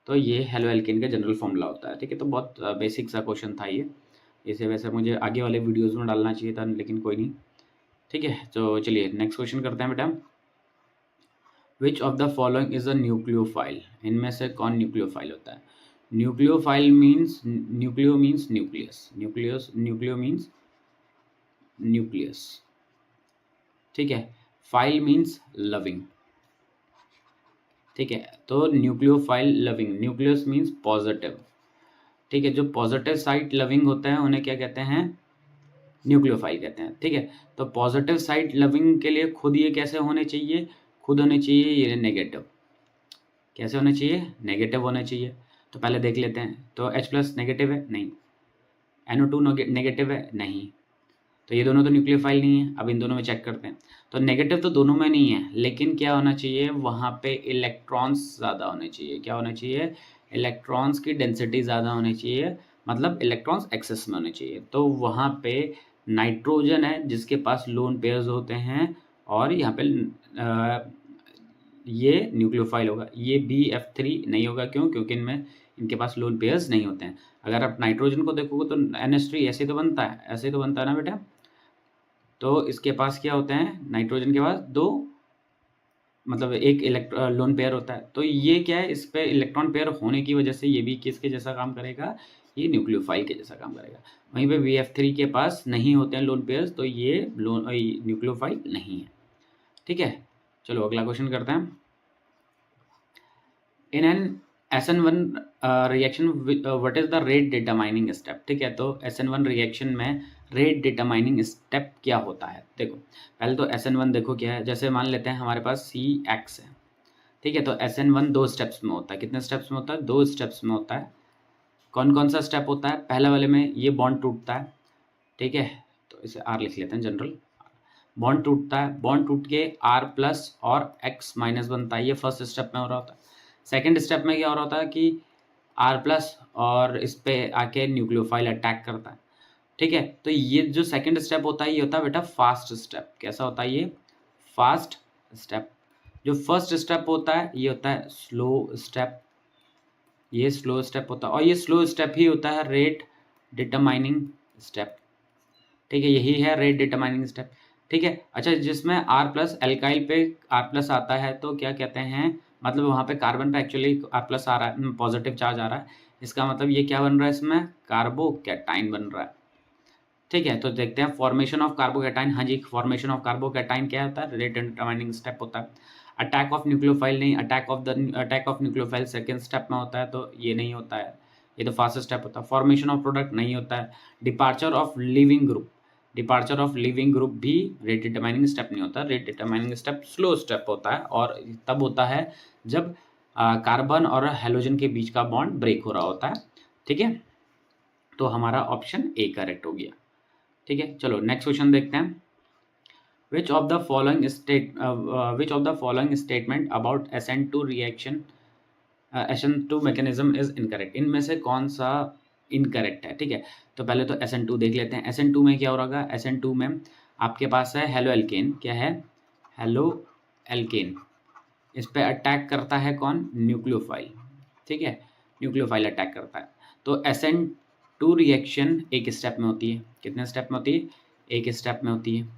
तो ये हेलो एल्केन का जनरल फॉर्मूला होता है। ठीक है, तो बहुत बेसिक सा क्वेश्चन था ये, इसे वैसे मुझे आगे वाले वीडियोस में डालना चाहिए था, लेकिन कोई नहीं। ठीक है, तो चलिए नेक्स्ट क्वेश्चन करते हैं बेटा। विच of the following is a nucleophile, इनमें से कौन न्यूक्लियोफाइल होता है। Nucleophile means, nucleo means nucleus, nucleo means nucleus. ठीक है, फाइल मीन्स लविंग। ठीक है, तो nucleophile loving, nucleus means positive. ठीक है, जो पॉजिटिव साइड लविंग होते हैं उन्हें क्या कहते हैं, न्यूक्लियोफाइल कहते हैं। ठीक है, तो पॉजिटिव साइड लविंग के लिए खुद ये कैसे होने चाहिए, खुद होने चाहिए ये नेगेटिव। कैसे होने चाहिए, नेगेटिव होने चाहिए। तो पहले देख लेते हैं, तो H+ नेगेटिव है, नहीं। NO2 नेगेटिव है, नहीं। तो ये दोनों तो न्यूक्लियोफाइल नहीं है। अब इन दोनों में चेक करते हैं, तो नेगेटिव तो दोनों में नहीं है, लेकिन क्या होना चाहिए, वहाँ पे इलेक्ट्रॉन्स ज़्यादा होने चाहिए। क्या होना चाहिए, इलेक्ट्रॉन्स की डेंसिटी ज़्यादा होनी चाहिए, मतलब इलेक्ट्रॉन्स एक्सेस में होने चाहिए। तो वहाँ पे नाइट्रोजन है जिसके पास लोन पेयर्स होते हैं, और यहाँ पे ये न्यूक्लियोफाइल होगा। ये BF3 नहीं होगा, क्यों, क्योंकि इनमें इनके पास लोन पेयर्स नहीं होते हैं। अगर आप नाइट्रोजन को देखोगे तो NH3 ऐसे तो बनता है, ऐसे तो बनता है ना बेटा। तो इसके पास क्या होते हैं, नाइट्रोजन के पास दो, मतलब एक लोन पेयर होता है। तो ये क्या है, इस पे इलेक्ट्रॉन पेयर होने की वजह से ये भी किसके जैसा काम करेगा, ये न्यूक्लियोफाइल के जैसा काम करेगा। वहीं पे BF3 के पास नहीं होते हैं लोन पेयर्स, तो ये न्यूक्लियोफाइल नहीं है। ठीक है, चलो अगला क्वेश्चन करते हैं। In an SN1 reaction what is the rate determining step. ठीक है, तो SN1 रिएक्शन में रेट डिटरमाइनिंग स्टेप क्या होता है। देखो पहले तो SN1 देखो क्या है, जैसे मान लेते हैं हमारे पास CX है। ठीक है, तो SN1 दो स्टेप्स में होता है। कितने स्टेप्स में होता है, दो स्टेप्स में होता है। कौन कौन सा स्टेप होता है, पहले वाले में ये बॉन्ड टूटता है। ठीक है, तो इसे R लिख लेते हैं, जनरल बॉन्ड टूटता है, बॉन्ड टूट के R+ और X- बनता है, ये फर्स्ट स्टेप में हो रहा होता है। सेकेंड स्टेप में क्या हो रहा होता है कि R+ और इस पे आके न्यूक्लियोफाइल अटैक करता है। ठीक है, तो ये जो सेकंड स्टेप होता है ये होता है बेटा फास्ट स्टेप। कैसा होता है ये, फास्ट स्टेप। जो फर्स्ट स्टेप होता है ये होता है स्लो स्टेप, ये स्लो स्टेप होता है, और ये स्लो स्टेप ही होता है रेट डिटरमाइनिंग स्टेप। ठीक है, यही है रेट डिटरमाइनिंग स्टेप। ठीक है, अच्छा जिसमें R+ एल्काइल पे R+ आता है तो क्या कहते हैं, मतलब वहाँ पे कार्बन पे एक्चुअली R+ आ रहा है, पॉजिटिव चार्ज आ रहा है। इसका मतलब ये क्या बन रहा है, इसमें कार्बोकैटाइन बन रहा है। ठीक है, तो देखते हैं फॉर्मेशन ऑफ कार्बोकैटाइन। हाँ जी, फॉर्मेशन ऑफ कार्बोकैटाइन क्या होता है, रेट डिटरमाइनिंग स्टेप होता है। अटैक ऑफ न्यूक्लियोफाइल नहीं, attack of nucleophile second step में होता है, तो ये नहीं होता है, ये तो फास्ट स्टेप होता है। फॉर्मेशन ऑफ प्रोडक्ट नहीं होता है। Departure of leaving group, departure of leaving group भी रेट डिटरमाइनिंग स्टेप नहीं होता। Rate determining step slow step होता है, और तब होता है जब कार्बन और हेलोजन के बीच का बॉन्ड ब्रेक हो रहा होता है। ठीक है, तो हमारा ऑप्शन ए करेक्ट हो गया। ठीक है, चलो नेक्स्ट क्वेश्चन देखते हैं। Which of the following statement about SN2 reaction SN2 mechanism is incorrect। इनमें से कौन सा इनकरेक्ट है। ठीक है, तो पहले तो SN2 देख लेते हैं। SN2 में क्या हो रहा है, SN2 में आपके पास है हेलो एल्केन। क्या है, हेलो एल्केन। इस पे अटैक करता है कौन, न्यूक्लियोफाइल। ठीक है, न्यूक्लियोफाइल अटैक करता है। तो SN2 रिएक्शन एक स्टेप में होती है। कितने स्टेप में होती है, एक स्टेप में होती है।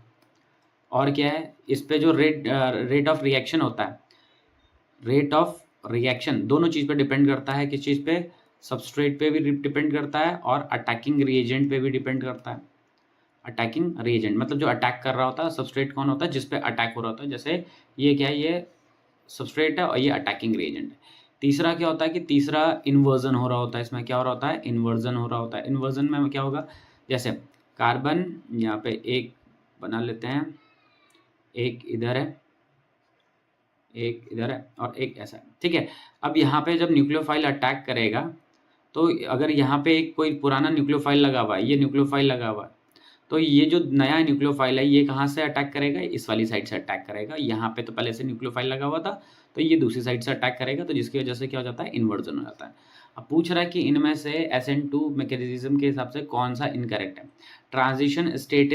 और क्या है, इस पे जो रेट ऑफ रिएक्शन होता है, रेट ऑफ रिएक्शन दोनों चीज़ पे डिपेंड करता है। किस चीज़ पे, सबस्ट्रेट पे भी डिपेंड करता है और अटैकिंग रिएजेंट पे भी डिपेंड करता है। अटैकिंग रिएजेंट मतलब जो अटैक कर रहा होता है, सबस्ट्रेट कौन होता है जिस पे अटैक हो रहा होता है। जैसे ये क्या है, ये सबस्ट्रेट है और ये अटैकिंग रिएजेंट है। तीसरा क्या होता है कि तीसरा इन्वर्जन हो रहा होता है। इसमें क्या हो रहा होता है, इन्वर्जन हो रहा होता है। इन्वर्जन में क्या होगा, जैसे कार्बन यहाँ पे एक बना लेते हैं, एक इधर है, एक इधर है और एक ऐसा है। ठीक है, अब यहाँ पे जब न्यूक्लियोफाइल अटैक करेगा, तो अगर यहाँ पे एक कोई पुराना न्यूक्लियोफाइल लगा हुआ है, ये न्यूक्लियोफाइल लगा हुआ है, तो ये जो नया न्यूक्लियोफाइल है ये कहाँ से अटैक करेगा, इस वाली साइड से अटैक करेगा। यहाँ पे तो पहले से न्यूक्लियोफाइल लगा हुआ था, तो ये दूसरी साइड से अटैक करेगा, तो जिसकी वजह से क्या हो जाता है, इन्वर्जन हो जाता है। अब पूछ रहा है कि इनमें से SN2 मैकेनिज्म के हिसाब से कौन सा इनकरेक्ट है। Transition state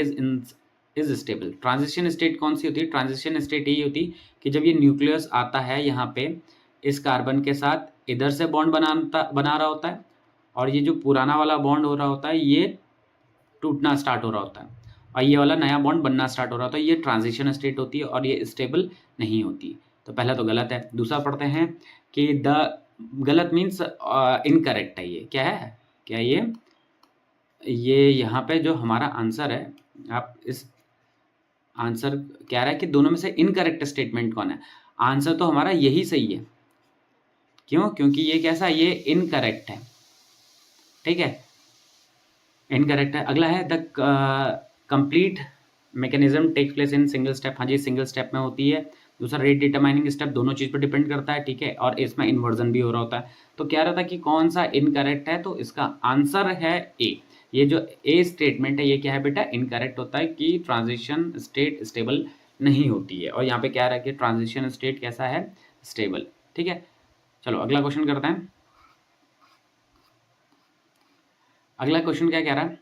is stable. Transition state कौन सी होती है, ट्रांजिशन स्टेट यही होती है कि जब ये न्यूक्लियस आता है यहाँ पे इस कार्बन के साथ इधर से बॉन्ड बना रहा होता है, और ये जो पुराना वाला बॉन्ड हो रहा होता है ये टूटना स्टार्ट हो रहा होता है, और ये वाला नया बॉन्ड बनना स्टार्ट हो रहा होता है। ये ट्रांजिशन स्टेट होती है और ये स्टेबल नहीं होती। तो पहला तो गलत है। दूसरा पढ़ते हैं कि द गलत मीन्स इनकरेक्ट है। ये क्या है, क्या ये यहाँ पे जो हमारा आंसर है, आप इस आंसर कह रहा है कि दोनों में से इनकरेक्ट स्टेटमेंट कौन है। आंसर तो हमारा यही सही है। क्यों, क्योंकि ये कैसा, ये इनकरेक्ट है। ठीक है, इनकरेक्ट है। अगला है the complete mechanism take place in single step. हाँ जी, सिंगल स्टेप में होती है। दूसरा रेट डिटरमाइनिंग स्टेप दोनों चीज़ पर डिपेंड करता है। ठीक है, और इसमें इन्वर्जन भी हो रहा होता है। तो कह रहा था कि कौन सा इनकरेक्ट है, तो इसका आंसर है ए। ये जो ए स्टेटमेंट है ये क्या है बेटा, इनकरेक्ट होता है कि ट्रांजिशन स्टेट स्टेबल नहीं होती है। और यहाँ पे क्या रहा है कि ट्रांजिशन स्टेट कैसा है, स्टेबल। ठीक है, चलो अगला क्वेश्चन करते हैं। अगला क्वेश्चन क्या कह रहा है,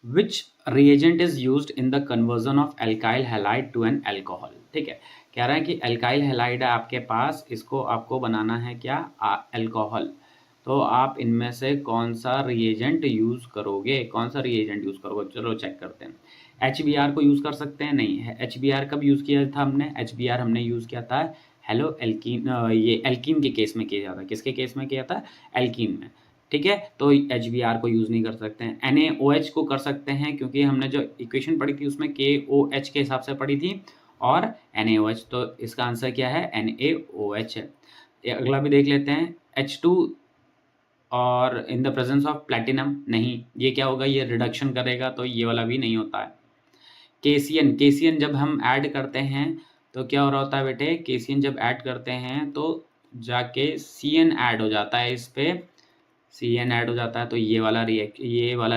which reagent is used in the conversion of alkyl halide to an alcohol. ठीक है, कह रहा है कि एल्काइल हैलाइड है आपके पास, इसको आपको बनाना है क्या, एल्कोहल। तो आप इनमें से कौन सा रिएजेंट यूज़ करोगे, कौन सा रिएजेंट यूज़ करोगे? चलो चेक करते हैं। HBr को यूज़ कर सकते हैं? नहीं है। HBr कब यूज़ किया था हमने? HBr हमने यूज़ किया था हेलो एल्कीन, ये एल्कीन के केस में किया था। किसके केस में किया था? एल्कीन में। ठीक है, तो HBr को यूज़ नहीं कर सकते हैं। NaOH को कर सकते हैं क्योंकि हमने जो इक्वेशन पढ़ी थी उसमें KOH के हिसाब से पढ़ी थी और NaOH, तो इसका आंसर क्या है? NaOH है। अगला भी देख लेते हैं, H2 और इन द प्रेजेंस ऑफ प्लैटिनम, नहीं, ये क्या होगा? ये रिडक्शन करेगा, तो ये वाला भी नहीं होता है। केसीएन जब हम ऐड करते हैं तो क्या हो रहा होता है बेटे? केसीएन जब ऐड करते हैं तो जाके सीएन ऐड हो जाता है, इस पे सीएन ऐड हो जाता है, तो ये वाला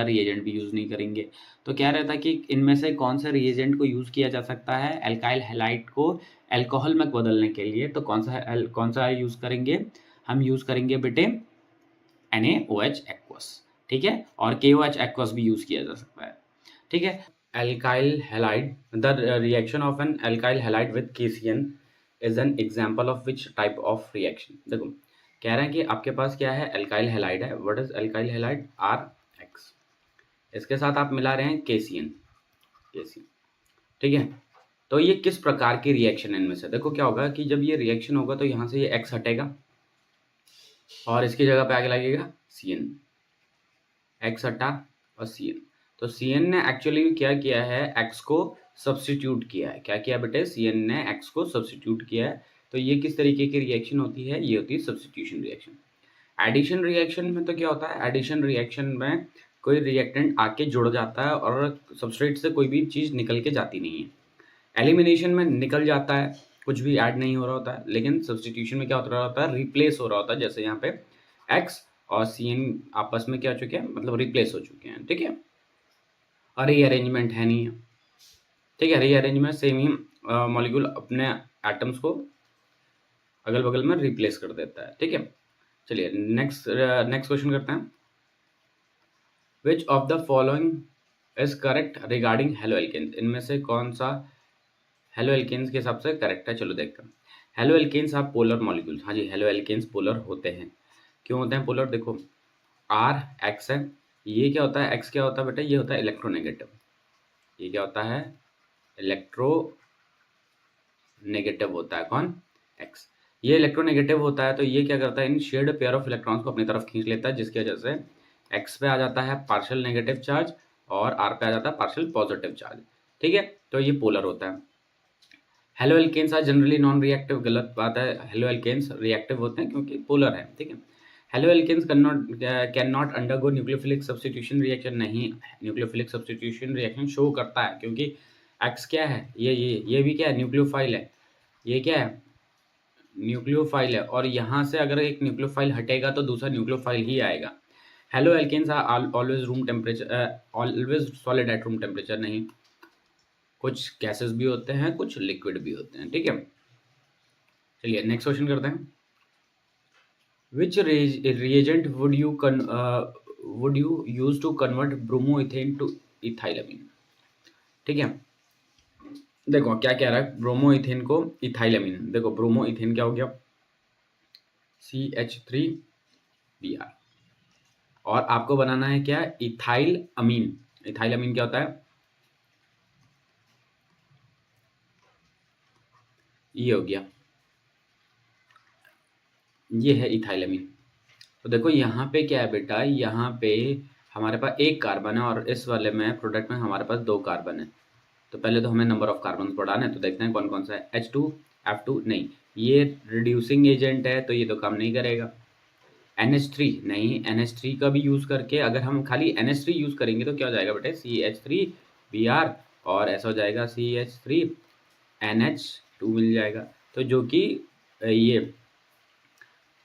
रिएजेंट भी यूज़ नहीं करेंगे। तो क्या रहता है कि इनमें से कौन से रिएजेंट को यूज़ किया जा सकता है एल्काइल हैलाइड को अल्कोहल में बदलने के लिए? तो कौन सा यूज़ करेंगे? हम यूज़ करेंगे बेटे NaOH एक्वस। ठीक है, और KOH एक्वस भी यूज़ किया जा सकता है। ठीक है, alkyl halide, the reaction of an alkyl halide with KCN is an example of which type of reaction? देखो कह रहे हैं कि आपके पास क्या है? alkyl halide है। What is alkyl halide? RX। इसके साथ आप मिला रहे हैं KCN। ठीक है, तो ये किस प्रकार की रिएक्शन है? इनमें से देखो क्या होगा कि जब ये रिएक्शन होगा तो यहाँ से ये X हटेगा और इसकी जगह पे आगे लगेगा CN। X हटा और CN, तो CN ने एक्चुअली क्या किया है? X को सब्स्टिट्यूट किया है। क्या किया बेटे? CN ने X को सब्स्टिट्यूट किया है। तो ये किस तरीके की रिएक्शन होती है? ये होती है सब्स्टिट्यूशन रिएक्शन। एडिशन रिएक्शन में तो क्या होता है? एडिशन रिएक्शन में कोई रिएक्टेंट आके जुड़ जाता है और सबस्ट्रेट से कोई भी चीज़ निकल के जाती नहीं है। एलिमिनेशन में निकल जाता है, कुछ भी ऐड नहीं हो रहा होता है, लेकिन सब्स्टिट्यूशन में क्या हो रहा होता है? रिप्लेस हो रहा होता है। जैसे यहाँ पे X और CN आपस में क्या हो चुके हैं? मतलब रिप्लेस हो चुके हैं। ठीक है, और रीअरेंजमेंट है नहीं है। ठीक है, रीअरेंजमेंट सेम ही मॉलिक्यूल अपने एटम्स को अगल बगल में रिप्लेस कर देता है। ठीक है, चलिए नेक्स्ट क्वेश्चन करते हैं। Which of the following is correct regarding haloalkanes? इनमें से कौन सा हेलो एल्केन्स के हिसाब से करेक्ट है? चलो देखते हैं। Haloalkanes are polar molecules. हाँ जी, हेलो एल्केन्स पोलर होते हैं। क्यों होते हैं पोलर? देखो RX है, ये क्या होता है? X क्या होता है बेटा? ये होता है इलेक्ट्रोनेगेटिव। ये क्या होता है? इलेक्ट्रोनेगेटिव होता है। कौन? X। ये इलेक्ट्रोनेगेटिव होता है, तो ये क्या करता है? इन शेयर्ड पेयर ऑफ इलेक्ट्रॉन्स को अपनी तरफ खींच लेता है, जिसकी वजह से X पे आ जाता है पार्शियल नेगेटिव चार्ज और R पे आ जाता है पार्शियल पॉजिटिव चार्ज। ठीक है, तो ये पोलर होता है। Haloalkanes are generally non reactive. गलत बात है, हेलो एल्केन्स रिएक्टिव होते हैं क्योंकि पोलर है। ठीक है, haloalkanes can not undergo nucleophilic substitution reaction. नहीं, न्यूक्लियोफिलिक सब्स्टिट्यूशन रिएक्शन शो करता है क्योंकि एक्स क्या है? ये भी क्या है? न्यूक्लियोफाइल है। ये क्या है? न्यूक्लियोफाइल है, और यहाँ से अगर एक न्यूक्लियोफाइल हटेगा तो दूसरा न्यूक्लियोफाइल ही आएगा। Haloalkanes are always room temperature, always solid at room temperature. नहीं, कुछ गैसेस भी होते हैं, कुछ लिक्विड भी होते हैं। ठीक है, चलिए नेक्स्ट क्वेश्चन करते हैं। विच reagent would you use to convert bromoethane to ethylamine? ठीक है, देखो क्या कह रहा है? ब्रोमोइथेन को इथाइलामीन। देखो ब्रोमोइथेन क्या हो गया? CH3Br, और आपको बनाना है क्या? इथाइल अमीन। इथाइलामीन क्या होता है? ये हो गया, ये है इथाइलामीन। तो देखो यहाँ पे क्या है बेटा? यहाँ पे हमारे पास एक कार्बन है और इस वाले में प्रोडक्ट में हमारे पास 2 कार्बन है। तो पहले तो हमें नंबर ऑफ कार्बन पढ़ाना है, तो देखते हैं कौन कौन सा है। H2, F2 नहीं, ये रिड्यूसिंग एजेंट है तो ये तो काम नहीं करेगा। NH3 नहीं, NH3 का भी यूज़ करके अगर हम खाली NH3 यूज़ करेंगे तो क्या हो जाएगा बेटे? CH3Br, और ऐसा हो जाएगा CH3NH2 मिल जाएगा। तो जो कि ये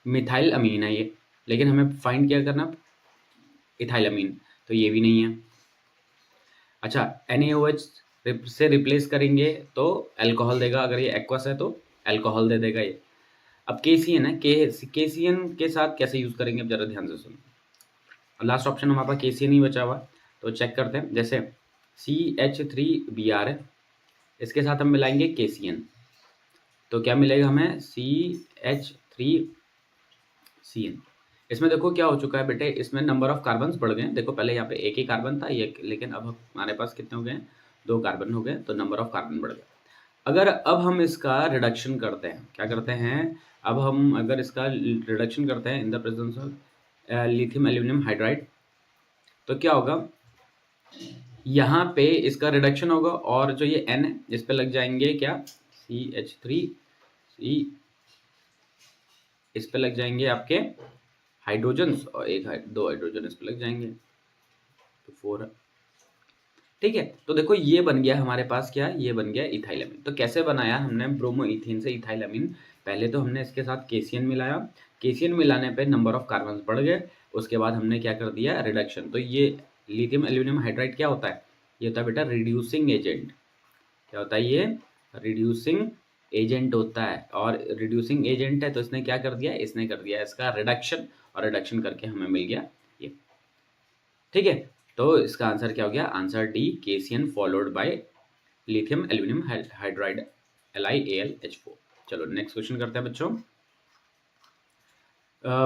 मिथाइल अमीन है ये, लेकिन हमें फाइंड क्या करना? इथाइल अमीन, तो ये भी नहीं है। अच्छा, NaOH से रिप्लेस करेंगे तो अल्कोहल देगा। अगर ये एक्वस है तो अल्कोहल दे देगा ये। अब KCN है, KCN के साथ कैसे यूज़ करेंगे? अब जरा ध्यान से सुनो। लास्ट ऑप्शन हमारे पास KCN ही बचा हुआ, तो चेक करते हैं। जैसे CH3Br है, इसके साथ हम मिलाएंगे KCN, तो क्या मिलेगा हमें? CH3CN। इसमें देखो क्या हो चुका है बेटे, इसमें नंबर ऑफ कार्बन्स बढ़ गए। देखो पहले यहाँ पे एक ही कार्बन था ये, लेकिन अब हमारे पास कितने हो गए, 2 कार्बन हो गए, तो नंबर ऑफ कार्बन बढ़ गया। अगर अब हम इसका रिडक्शन करते हैं, क्या करते हैं, अब हम अगर इसका रिडक्शन करते हैं इन the presence of lithium aluminium hydride, तो क्या होगा, यहाँ पे इसका रिडक्शन होगा और जो ये N है इस पे लग जाएंगे क्या, CH3C, इस पे लग जाएंगे आपके हाइड्रोजन्स और दो हाइड्रोजन इस पे लग जाएंगे, तो 4 है। ठीक है, तो देखो ये बन गया हमारे पास क्या, ये बन गया इथाइलअमीन। तो कैसे बनाया हमने ब्रोमो इथेन से इथाइलअमीन, पहले तो हमने इसके साथ केसियन मिलाया, केसियन मिलाने पे नंबर ऑफ कार्बन बढ़ गए, उसके बाद हमने क्या कर दिया, रिडक्शन। तो ये लिथियम एल्यूमिनियम हाइड्राइड क्या होता है, ये होता है बेटा रिड्यूसिंग एजेंट। क्या होता है ये, रिड्यूसिंग एजेंट होता है, और रिड्यूसिंग एजेंट है तो इसने क्या कर दिया, इसने कर दिया इसका रिडक्शन, और रिडक्शन करके हमें मिल गया ये। ठीक है, तो इसका आंसर क्या हो गया, answer D K C N followed by lithium aluminium hydride LiAlH4। चलो नेक्स्ट क्वेश्चन करते हैं बच्चों।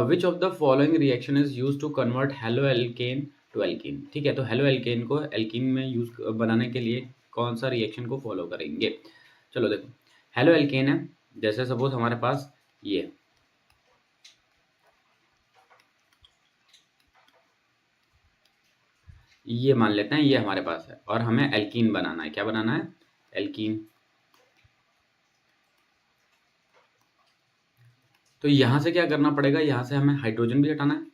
Which of the following reaction is use to convert haloalkane to alkene. ठीक है, तो हेलो एल्केन को एल्कीन में यूज बनाने के लिए कौन सा रिएक्शन को फॉलो करेंगे। चलो देखो, हेलो एल्केन है, जैसे सपोज हमारे पास ये मान लेते हैं ये हमारे पास है, और हमें एल्कीन बनाना है। क्या बनाना है, एल्कीन। तो यहाँ से क्या करना पड़ेगा, यहाँ से हमें हाइड्रोजन भी हटाना है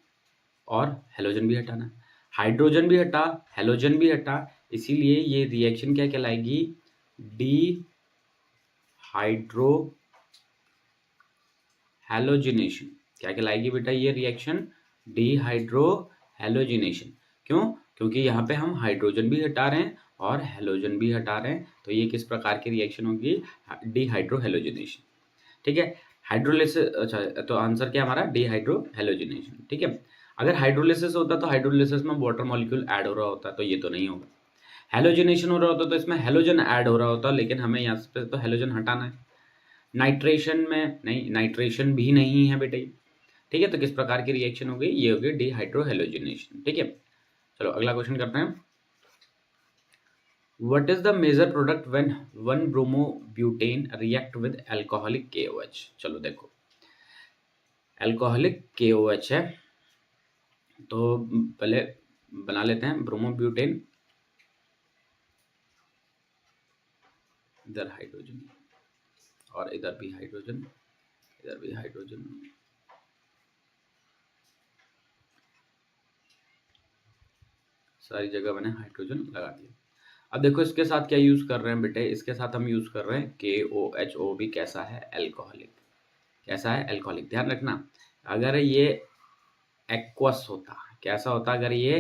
और हेलोजन भी हटाना है। हाइड्रोजन भी हटा, हेलोजन भी हटा, इसीलिए ये रिएक्शन क्या कहलाएगी, डी हाइड्रो हेलोजिनेशन। क्या कहलाएगी बेटा ये रिएक्शन, डी हाइड्रो हेलोजिनेशन। क्यों, क्योंकि यहाँ पे हम हाइड्रोजन भी हटा रहे हैं और हेलोजन भी हटा रहे हैं, तो ये किस प्रकार की रिएक्शन होगी, डी हाइड्रो हेलोजिनेशन। ठीक है, हाइड्रोलिसिस, अच्छा तो आंसर क्या हमारा, डी हाइड्रो हेलोजिनेशन। ठीक है, अगर हाइड्रोलिसिस होता तो हाइड्रोलिसिस में वाटर मॉलिक्यूल ऐड हो रहा होता, तो ये तो नहीं होगा। हेलोजिनेशन हो रहा होता तो इसमें हेलोजन ऐड हो रहा होता, लेकिन हमें यहाँ पे तो हेलोजन हटाना है। नाइट्रेशन में नहीं, नाइट्रेशन भी नहीं है बेटे। ठीक है, तो किस प्रकार की रिएक्शन हो गई, ये हो गई डी हाइड्रो हेलोजिनेशन। ठीक है, चलो अगला क्वेश्चन करते हैं। What is the major product when one bromobutane react with alcoholic KOH। चलो देखो, अल्कोहलिक KOH है, तो पहले बना लेते हैं ब्रोमोब्यूटेन, इधर हाइड्रोजन और इधर भी हाइड्रोजन, इधर भी हाइड्रोजन, सारी जगह मैंने हाइड्रोजन लगा दिया। अब देखो इसके साथ क्या यूज कर रहे हैं बेटे, इसके साथ हम यूज कर रहे हैं KOH। भी कैसा है, एल्कोहलिक। कैसा है, एल्कोहलिक। ध्यान रखना, अगर ये एक्वस होता, कैसा होता, अगर ये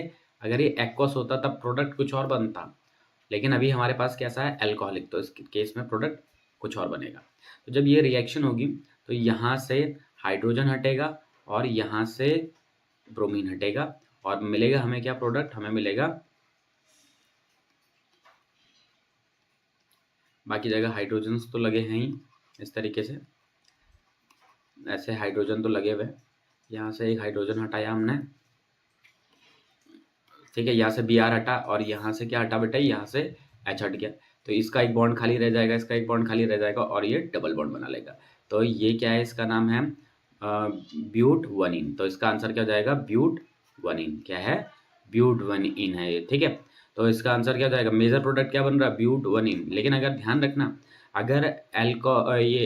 एक्वस होता तब प्रोडक्ट कुछ और बनता, लेकिन अभी हमारे पास कैसा है, एल्कोहलिक, तो इस केस में प्रोडक्ट कुछ और बनेगा। तो जब ये रिएक्शन होगी तो यहाँ से हाइड्रोजन हटेगा और यहाँ से ब्रोमीन हटेगा, और मिलेगा हमें क्या प्रोडक्ट, हमें मिलेगा, बाकी जगह हाइड्रोजन तो लगे हैं ही इस तरीके से, ऐसे हाइड्रोजन तो लगे हुए, यहाँ से एक हाइड्रोजन हटाया हमने। ठीक है, यहाँ से Br हटा और यहाँ से क्या हटा बेटा, यहाँ से H हट गया, तो इसका एक बॉन्ड खाली रह जाएगा, इसका एक बॉन्ड खाली रह जाएगा, और ये डबल बॉन्ड बना लेगा। तो ये क्या है, इसका नाम है ब्यूट वनिन। तो इसका आंसर क्या हो जाएगा, ब्यूट वनिन। क्या है, ब्यूट वनिन है ये। ठीक है, तो इसका आंसर क्या हो जाएगा, मेजर प्रोडक्ट क्या बन रहा है, ब्यूट वनिन। लेकिन अगर ध्यान रखना, अगर ये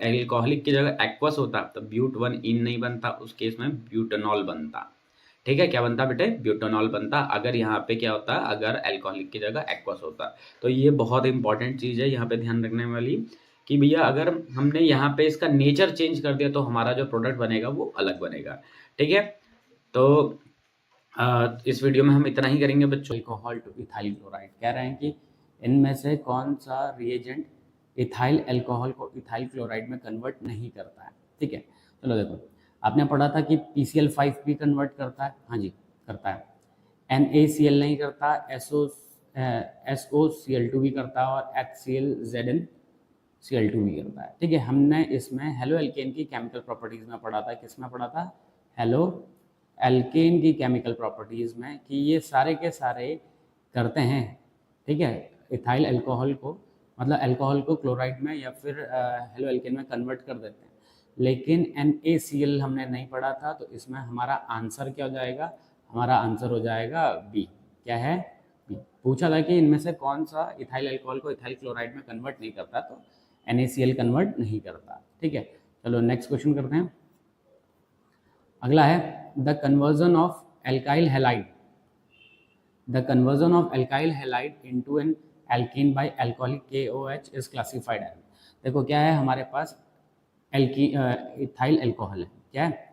एल्कोहलिक की जगह एक्वस होता तो ब्यूट वन इन नहीं बनता, उस केस में ब्यूटेनॉल बनता। ठीक है, क्या बनता बेटे, ब्यूटेनॉल बनता, अगर यहाँ पे क्या होता, अगर अल्कोहलिक की जगह एक्वस होता। तो ये बहुत इंपॉर्टेंट चीज़ है यहाँ पे ध्यान रखने वाली, कि भैया अगर हमने यहाँ पे इसका नेचर चेंज कर दिया तो हमारा जो प्रोडक्ट बनेगा वो अलग बनेगा। ठीक है, तो इस वीडियो में हम इतना ही करेंगे बच्चों। अल्कोहल टू इथाइल क्लोराइड, कह रहे हैं कि इनमें से कौन सा रिएजेंट इथाइल अल्कोहल को इथाइल क्लोराइड में कन्वर्ट नहीं करता है। ठीक है, चलो देखो, आपने पढ़ा था कि PCl5 भी कन्वर्ट करता है, हाँ जी करता है, NaCl नहीं करता, SOCl2 भी करता है, और HClZnCl2 भी करता है। ठीक है, हमने इसमें हेलो एल्केन की केमिकल प्रॉपर्टीज में पढ़ा था, किस में पढ़ा था, हेलो एल्केन की केमिकल प्रॉपर्टीज़ में कि ये सारे के सारे करते हैं, ठीक है, इथाइल अल्कोहल को, मतलब अल्कोहल को क्लोराइड में या फिर हेलो एल्केन में कन्वर्ट कर देते हैं। लेकिन NaCl हमने नहीं पढ़ा था, तो इसमें हमारा आंसर क्या हो जाएगा, हमारा आंसर हो जाएगा बी। क्या है, बी। पूछा था कि इनमें से कौन सा इथाइल अल्कोहल को इथाइल क्लोराइड में कन्वर्ट नहीं करता, तो NaCl कन्वर्ट नहीं करता, ठीक है। चलो नेक्स्ट क्वेश्चन करते हैं। अगला है the conversion of alkyl halide, the conversion of alkyl halide into an alkene by alcoholic KOH is classified as. देखो क्या है, हमारे पास इथाइल अल्कोहल है, क्या है,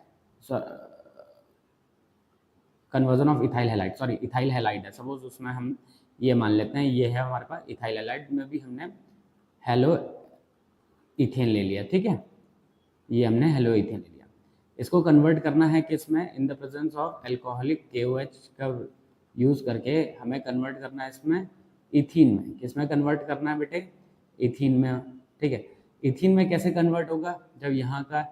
conversion of ethyl halide, sorry ethyl halide है, सपोज उसमें हम ये मान लेते हैं, ये है हमारे पास इथाइल हैलाइड में भी हमने हेलो इथेन ले लिया, ठीक है, ये हमने हेलो इथेन ले लिया। इसको कन्वर्ट करना है किसमें, इन the presence of alcoholic KOH का यूज़ करके हमें कन्वर्ट करना है इसमें इथीन में। किसमें कन्वर्ट करना है बेटे, इथीन में, ठीक है। इथीन में कैसे कन्वर्ट होगा, जब यहाँ का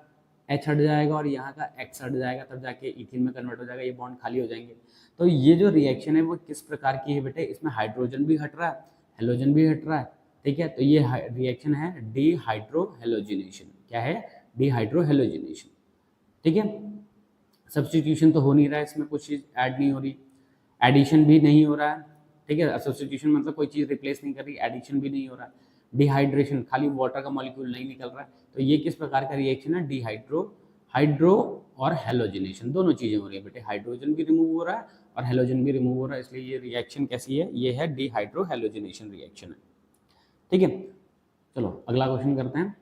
H हट जाएगा और यहाँ का X हट जाएगा, तब जाके इथीन में कन्वर्ट हो जाएगा, ये बॉन्ड खाली हो जाएंगे। तो ये जो रिएक्शन है वो किस प्रकार की है बेटे, इसमें हाइड्रोजन भी हट रहा है, हेलोजन भी हट रहा है, ठीक है। तो ये रिएक्शन है डिहाइड्रोहेलोजिनेशन। क्या है, डिहाइड्रोहेलोजिनेशन, ठीक है। सब्सटीट्यूशन तो हो नहीं रहा है, इसमें कुछ चीज़ ऐड नहीं हो रही, एडिशन भी नहीं हो रहा है, ठीक है। सब्सटीट्यूशन मतलब कोई चीज़ रिप्लेस नहीं कर रही, एडिशन भी नहीं हो रहा है। डिहाइड्रेशन, खाली वाटर का मॉलिक्यूल नहीं निकल रहा है, तो ये किस प्रकार का रिएक्शन है, हाइड्रो और हेलोजिनेशन, दोनों चीज़ें हो रही है बेटे, हाइड्रोजन भी रिमूव हो रहा है और हेलोजन भी रिमूव हो रहा है, इसलिए ये रिएक्शन कैसी है, ये है डिहाइड्रोहेलोजिनेशन रिएक्शन है, ठीक है। चलो अगला क्वेश्चन करते हैं।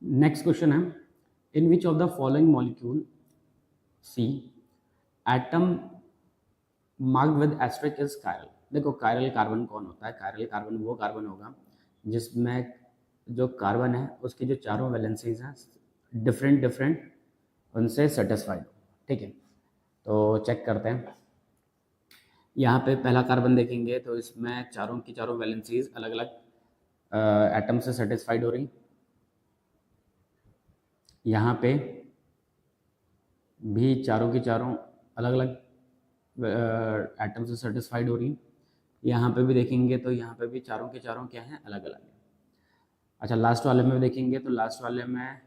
नेक्स्ट क्वेश्चन है, in which of the following molecule C atom marked with asterisk is chiral. देखो कायरल कार्बन कौन होता है, कायरल कार्बन वो कार्बन होगा जिसमें जो कार्बन है उसकी जो चारों वैलेंसीज हैं डिफरेंट उनसे सेटिस्फाइड हो, ठीक है। तो चेक करते हैं, यहाँ पे पहला कार्बन देखेंगे तो इसमें चारों की चारों वैलेंसीज अलग अलग एटम से सेटिस्फाइड हो रही, यहाँ पे भी चारों की चारों अलग अलग एटम से सेटिस्फाइड हो रही, यहाँ पे भी देखेंगे तो यहाँ पे भी चारों के चारों क्या हैं, अलग अलग है। अच्छा लास्ट वाले में देखेंगे तो लास्ट वाले में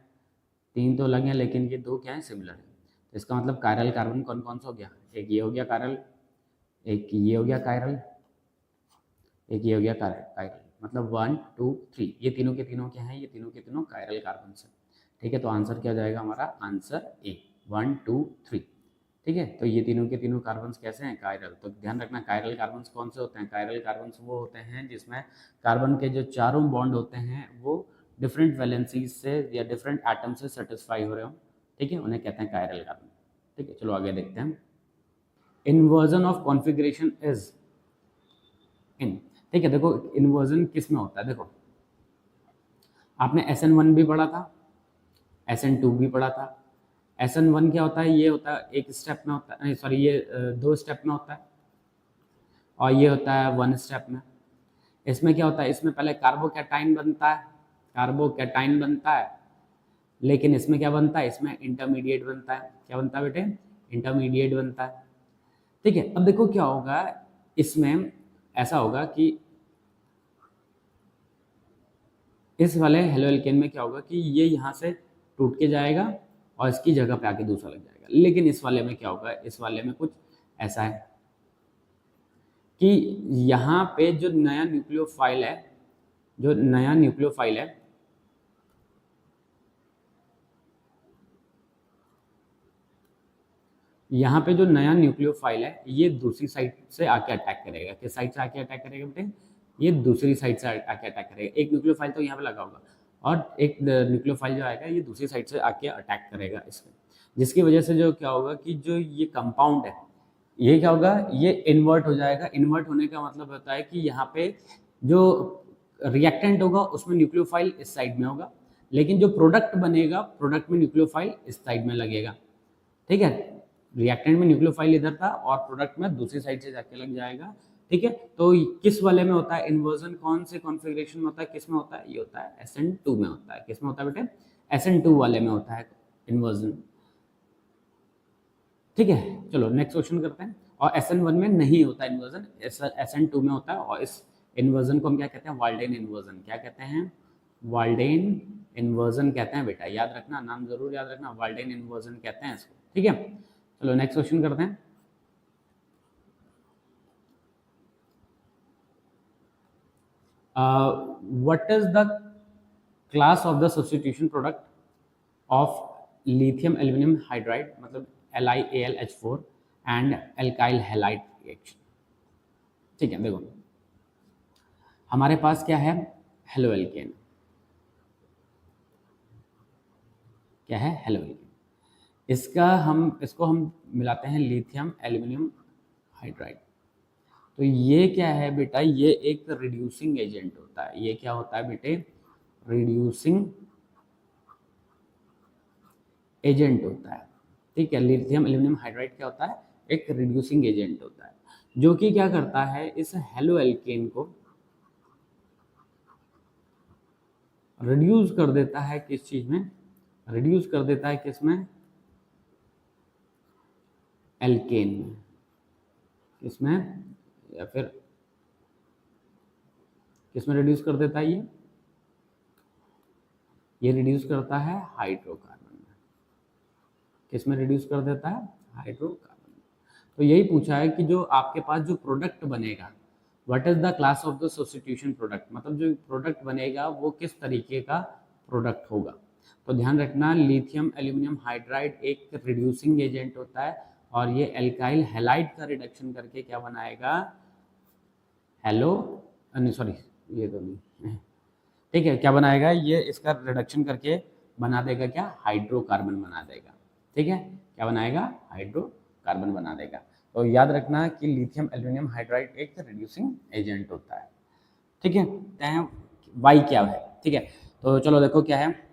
3 तो अलग हैं, लेकिन ये 2 क्या हैं, सिमिलर है। तो इसका मतलब कायरल कार्बन कौन कौन सा हो गया, एक ये हो गया कायरल, एक ये हो गया कायरल, एक ये हो गया कायरल, मतलब 1 2 3, ये तीनों के तीनों क्या हैं, ये तीनों के तीनों कायरल कार्बन से, ठीक है। तो आंसर क्या हो जाएगा हमारा, आंसर ए 1 2 3, ठीक है। तो ये तीनों के तीनों कार्बन्स कैसे हैं, कायरल। तो ध्यान रखना कायरल कार्बन्स कौन से होते हैं, कायरल कार्बन्स वो होते हैं जिसमें कार्बन के जो चारों बॉन्ड होते हैं वो डिफरेंट वैलेंसीज से या डिफरेंट एटम से सेटिस्फाई हो रहे हो, ठीक है, उन्हें कहते हैं कायरल कार्बन, ठीक है। चलो आगे देखते हैं, inversion of configuration is in, ठीक है। देखो इन्वर्जन किस में होता है, देखो आपने SN1 भी पढ़ा था, SN2 भी पढ़ा था। SN1 क्या होता है, ये होता है एक स्टेप में होता है, सॉरी ये 2 स्टेप में होता है, और ये होता है 1 स्टेप में। इसमें क्या होता है, इसमें पहले कार्बोकैटाइन बनता है, कार्बोकैटाइन बनता है, लेकिन इसमें क्या बनता है, इसमें इंटरमीडिएट बनता है। क्या बनता है बेटे, इंटरमीडिएट बनता है, ठीक है। अब देखो क्या होगा, इसमें ऐसा होगा कि इस वाले हेलो एल्केन में क्या होगा कि ये यहाँ से टूट के जाएगा और इसकी जगह पे आके दूसरा लग जाएगा। लेकिन इस वाले में क्या होगा, इस वाले में कुछ ऐसा है कि यहाँ पे जो नया न्यूक्लियोफाइल है, जो नया न्यूक्लियोफाइल है, यहाँ पे जो नया न्यूक्लियोफाइल है ये दूसरी साइड से आके अटैक करेगा। किस साइड से आके अटैक करेगा बेटे, ये दूसरी साइड से आके अटैक करेगा। एक न्यूक्लियोफाइल तो यहाँ पे लगा होगा और एक न्यूक्लियोफाइल जो आएगा ये दूसरी साइड से आके अटैक करेगा इसमें, जिसकी वजह से जो क्या होगा कि जो ये कंपाउंड है ये क्या होगा, ये इन्वर्ट हो जाएगा। इन्वर्ट होने का मतलब होता है कि यहाँ पे जो रिएक्टेंट होगा उसमें न्यूक्लियोफाइल इस साइड में होगा, लेकिन जो प्रोडक्ट बनेगा प्रोडक्ट में न्यूक्लियोफाइल इस साइड में लगेगा, ठीक है। रिएक्टेंट में न्यूक्लियोफाइल इधर था और प्रोडक्ट में दूसरी साइड से जाके लग जाएगा। ठीक है, तो किस वाले में होता है इन्वर्जन, कौन से कॉन्फ़िगरेशन में होता है, किस में होता है, ये होता है SN2 में होता है। किस में होता है बेटे, SN2 वाले में होता है इन्वर्जन। ठीक है, चलो नेक्स्ट क्वेश्चन करते हैं। और SN1 में नहीं होता इन्वर्जन, SN2 में होता है। और इस इन्वर्जन को हम क्या कहते हैं, वाल्डेन इन्वर्जन। क्या कहते हैं, वाल्डेन इन्वर्जन कहते हैं बेटा, याद रखना, नाम जरूर याद रखना, वाल्डेन इन्वर्जन कहते हैं इसको। ठीक है, चलो नेक्स्ट क्वेश्चन करते हैं। What is the class of the substitution product of lithium aluminium hydride, मतलब LiAlH4 and alkyl halide reaction. ठीक है, देखो हमारे पास क्या है, हेलो एल्केन। क्या है, हेलो एल्केन। इसको हम मिलाते हैं लिथियम एल्यूमिनियम हाइड्राइड। तो ये क्या है बेटा, ये एक रिड्यूसिंग एजेंट होता है। ये क्या होता है बेटे, रिड्यूसिंग एजेंट होता है। ठीक है, लिथियम एल्यूमिनियम हाइड्राइड क्या होता है, एक रिड्यूसिंग एजेंट होता है, जो कि क्या करता है, इस हेलो एल्केन को रिड्यूस कर देता है। किस चीज में, रिड्यूस कर देता है किस में, एल्केन में। किसमें, या फिर किसमें रिड्यूस कर देता है, ये रिड्यूस करता है हाइड्रोकार्बन में। किसमें रिड्यूस कर देता है, हाइड्रोकार्बन में। तो यही पूछा है कि जो आपके पास जो प्रोडक्ट बनेगा, what is the class of the substitution product, मतलब जो प्रोडक्ट बनेगा वो किस तरीके का प्रोडक्ट होगा। तो ध्यान रखना, लिथियम एल्यूमिनियम हाइड्राइड एक रिड्यूसिंग एजेंट होता है, और ये एल्काइल हैलाइड का रिडक्शन करके क्या बनाएगा, हेलो, नहीं सॉरी, ये तो नहीं, ठीक है, क्या बनाएगा, ये इसका रिडक्शन करके बना देगा क्या, हाइड्रोकार्बन बना देगा। ठीक है, क्या बनाएगा, हाइड्रोकार्बन बना देगा। तो याद रखना कि लिथियम एल्यूमिनियम हाइड्राइड एक रिड्यूसिंग एजेंट होता है। ठीक है, वाई क्या है। ठीक है, तो चलो देखो क्या है,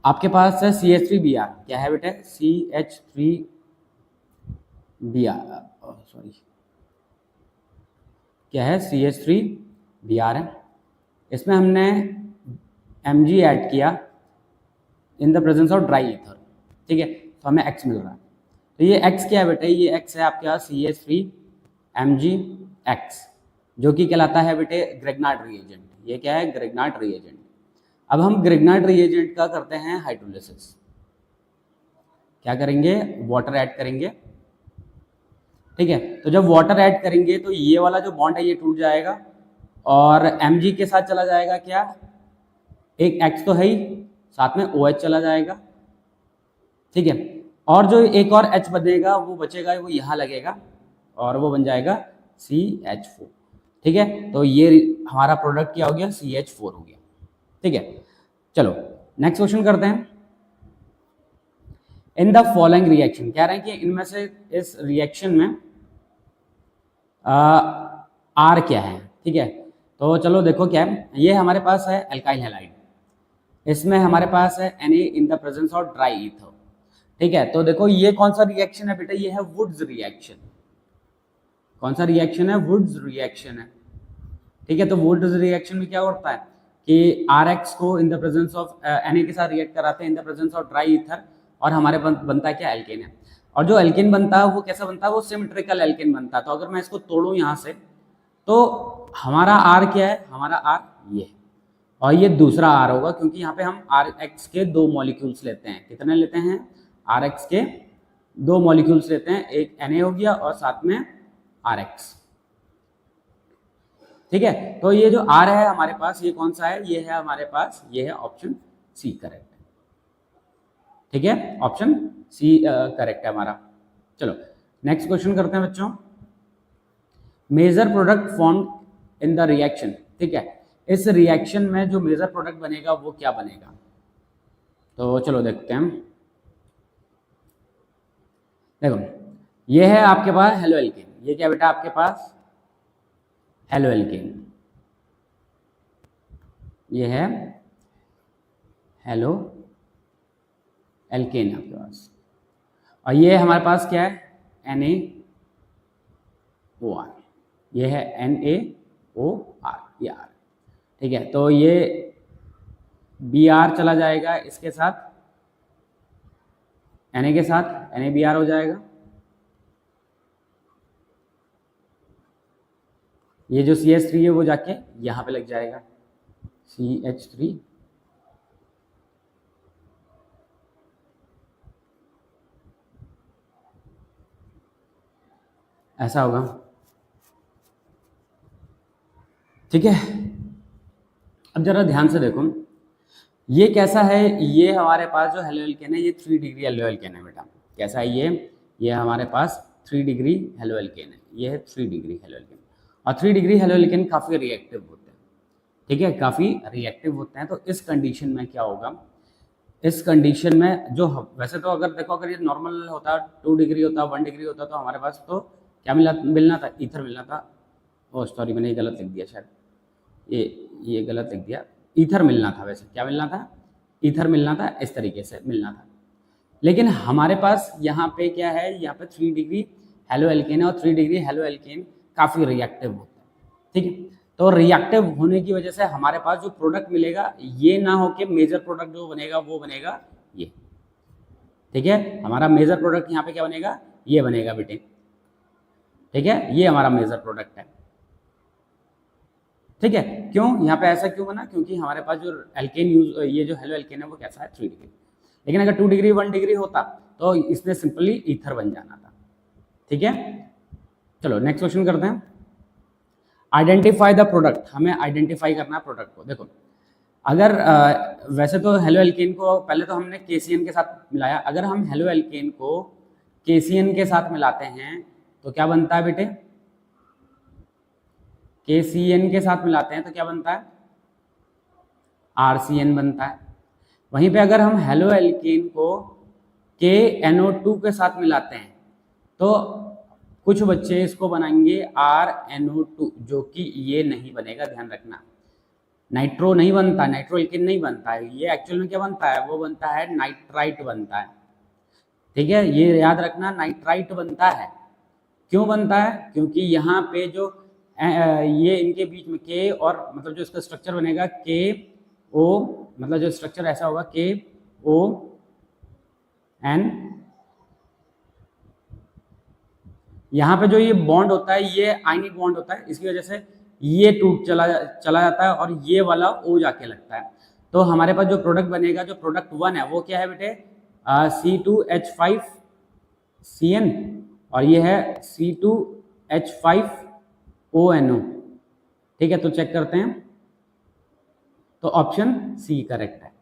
आपके पास है CH3Br। क्या है बेटा, CH3Br, सॉरी, क्या है, CH3Br है। इसमें हमने Mg ऐड किया इन the presence of dry ether. ठीक है, तो हमें X मिल रहा है। तो ये X क्या है बेटा, ये X है आपके पास CH3MgX, जो कि कहलाता है बेटे ग्रेगनार्ड रिएजेंट। ये क्या है, ग्रेगनार्ड रिएजेंट। अब हम ग्रेगनार्ड रिएजेंट का करते हैं हाइड्रोलिसिस। क्या करेंगे, वाटर ऐड करेंगे। ठीक है, तो जब वाटर ऐड करेंगे तो ये वाला जो बॉन्ड है ये टूट जाएगा, और Mg के साथ चला जाएगा क्या, एक X तो है ही, साथ में OH चला जाएगा। ठीक है, और जो एक और H बनेगा वो बचेगा, वो यहाँ लगेगा और वो बन जाएगा CH4। ठीक है, तो ये हमारा प्रोडक्ट क्या हो गया, CH4 हो गया। ठीक है, चलो नेक्स्ट क्वेश्चन करते हैं। इन द फॉलोइंग रिएक्शन, कह रहे हैं कि इनमें से इस रिएक्शन में R क्या है। ठीक है, तो चलो देखो क्या है, ये हमारे पास है एल्काइल हैलाइड, इसमें हमारे पास है Na in the presence of dry ether. ठीक है, तो देखो ये कौन सा रिएक्शन है बेटा, ये है वुड्स रिएक्शन। कौन सा रिएक्शन है, वुड्स रिएक्शन है। ठीक है, तो वुड्स रिएक्शन में क्या होता है कि Rx को इन द प्रेजेंस ऑफ Na के साथ रिएक्ट कराते हैं इन the presence of dry ether, और हमारे बनता है क्या, एल्केन है। और जो एल्केन बनता है वो कैसा बनता है, वो सिमेट्रिकल एल्केन बनता है। तो अगर मैं इसको तोड़ूं यहाँ से, तो हमारा R क्या है, हमारा R ये है, और ये दूसरा R होगा, क्योंकि यहाँ पे हम Rx के 2 मॉलिक्यूल्स लेते हैं। कितने लेते हैं, Rx के 2 मॉलिक्यूल्स लेते हैं, एक Na हो गया और साथ में Rx। ठीक है, तो ये जो R है हमारे पास, ये कौन सा है, ये है हमारे पास, ये है ऑप्शन C करेक्ट। ठीक है, ऑप्शन C करेक्ट है हमारा। चलो नेक्स्ट क्वेश्चन करते हैं बच्चों। Major product form in the reaction. ठीक है, इस रिएक्शन में जो मेजर प्रोडक्ट बनेगा वो क्या बनेगा, तो चलो देखते हैं। देखो ये है आपके पास हेलो एल्केन, ये क्या बेटा आपके पास, हेलो एल्केन, ये है हेलो एल्केन है आपके पास, और ये हमारे पास क्या है, NaOR, ये है NaOR, ये R, ठीक है। तो ये Br चला जाएगा इसके साथ, Na के साथ, NaBr हो जाएगा। ये जो CH3 है वो जाके यहाँ पे लग जाएगा, CH3, ऐसा होगा, ठीक है। अब जरा ध्यान से देखो, ये कैसा है, ये हमारे पास जो हेलो एल्केन है ये 3 डिग्री हेलो एल्केन है बेटा। कैसा है ये हमारे पास 3 डिग्री हेलो एल्केन है, ये है 3 डिग्री हेलो एल्केन। और 3 डिग्री हेलो एल्केन काफ़ी रिएक्टिव होते हैं, ठीक है, काफ़ी रिएक्टिव होते हैं। तो इस कंडीशन में क्या होगा, इस कंडीशन में जो वैसे तो अगर देखो, अगर ये नॉर्मल होता, 2 डिग्री होता, 1 डिग्री होता, तो हमारे पास तो क्या मिलना था, ईथर मिलना था। ओ सॉरी, मैंने ये गलत लिख दिया शायद, ये गलत लिख दिया, ईथर मिलना था। वैसे क्या मिलना था, ईथर मिलना था, इस तरीके से मिलना था। लेकिन हमारे पास यहाँ पे क्या है, यहाँ पे 3 डिग्री हेलो एल्केन है, और 3 डिग्री हेलो एल्केन काफ़ी रिएक्टिव होता है, ठीक है। तो रिएक्टिव होने की वजह से हमारे पास जो प्रोडक्ट मिलेगा, ये ना हो के मेजर प्रोडक्ट जो बनेगा वो बनेगा ये, ठीक है। हमारा मेजर प्रोडक्ट यहाँ पे क्या बनेगा, ये बनेगा बेटे, ठीक है, ये हमारा मेजर प्रोडक्ट है, ठीक है। क्यों यहाँ पे ऐसा क्यों बना, क्योंकि हमारे पास जो एल्केन यूज, ये जो हेलो एल्केन है वो कैसा है, 3 डिग्री। लेकिन अगर 2 डिग्री 1 डिग्री होता तो इसमें सिंपली ईथर बन जाना था, ठीक है। चलो नेक्स्ट क्वेश्चन करते हैं। आइडेंटिफाई द प्रोडक्ट, हमें आइडेंटिफाई करना है प्रोडक्ट को। देखो अगर वैसे तो हेलो एल्केन को पहले तो हमने KCN के साथ मिलाया, अगर हम हेलो एल्केन को KCN के साथ मिलाते हैं तो क्या बनता है बेटे, KCN के साथ मिलाते हैं तो क्या बनता है, RCN बनता है। वहीं पे अगर हम हेलो एल्केन को KNO2 के साथ मिलाते हैं तो कुछ बच्चे इसको बनाएंगे RNO2, जो कि ये नहीं बनेगा, ध्यान रखना। नाइट्रो नहीं बनता, नाइट्रो एल्केन नहीं बनता है, ये एक्चुअल में क्या बनता है, वो बनता है नाइट्राइट बनता है, ठीक है, ये याद रखना, नाइट्राइट बनता है। क्यों बनता है, क्योंकि यहाँ पे जो ये इनके बीच में K और मतलब जो इसका स्ट्रक्चर बनेगा KO, मतलब जो स्ट्रक्चर ऐसा होगा KON, यहाँ पे जो ये बॉन्ड होता है ये आयनिक बॉन्ड होता है, इसकी वजह से ये टूट चला जाता है और ये वाला O जाके लगता है। तो हमारे पास जो प्रोडक्ट बनेगा, जो प्रोडक्ट 1 है वो क्या है बेटे, C2H5CN, और ये है C2H5ONO, ठीक है। तो चेक करते हैं, तो ऑप्शन C करेक्ट है,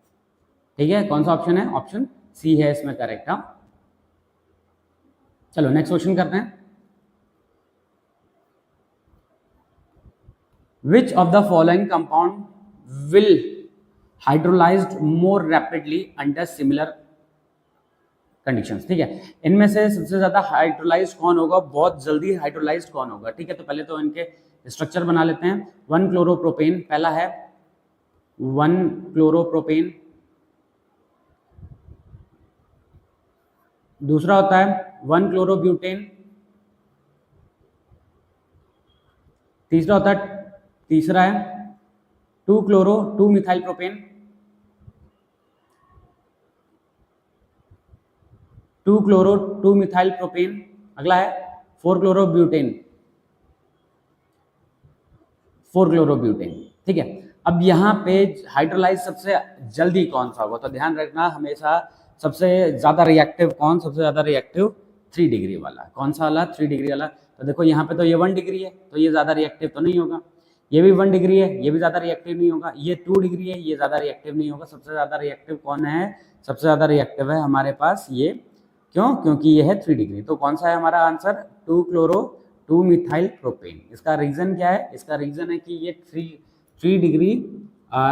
ठीक है। कौन सा ऑप्शन है, ऑप्शन C है इसमें करेक्ट। हाँ चलो नेक्स्ट क्वेश्चन करते हैं। Which of the following compound will hydrolyzed more rapidly under similar conditions, ठीक है। इनमें से सबसे ज्यादा हाइड्रोलाइज्ड कौन होगा, बहुत जल्दी हाइड्रोलाइज्ड कौन होगा, ठीक है। तो पहले तो इनके स्ट्रक्चर बना लेते हैं। 1 क्लोरोप्रोपेन पहला है, 1 क्लोरोप्रोपेन, दूसरा होता है 1 क्लोरोब्यूटेन, तीसरा है 2 मिथाइल प्रोपेन, 2 मिथाइल प्रोपेन, अगला है 4 क्लोरोब्यूटेन, ठीक है। अब यहाँ पे हाइड्रोलाइज सबसे जल्दी कौन सा होगा, तो ध्यान रखना हमेशा, सबसे ज्यादा रिएक्टिव कौन, सबसे ज्यादा रिएक्टिव 3 डिग्री वाला, कौन सा वाला, 3 डिग्री वाला। तो देखो यहाँ पे तो ये 1 डिग्री है, तो ये ज्यादा रिएक्टिव तो नहीं होगा। ये भी 1 डिग्री है, ये भी ज्यादा रिएक्टिव नहीं होगा। ये 2 डिग्री है, ये ज्यादा रिएक्टिव नहीं होगा। सबसे ज्यादा रिएक्टिव कौन है, सबसे ज्यादा रिएक्टिव है हमारे पास ये, क्यों, क्योंकि ये है 3 डिग्री। तो कौन सा है हमारा आंसर, 2 मिथाइल प्रोपेन। इसका रीजन क्या है, इसका रीजन है कि ये 3 डिग्री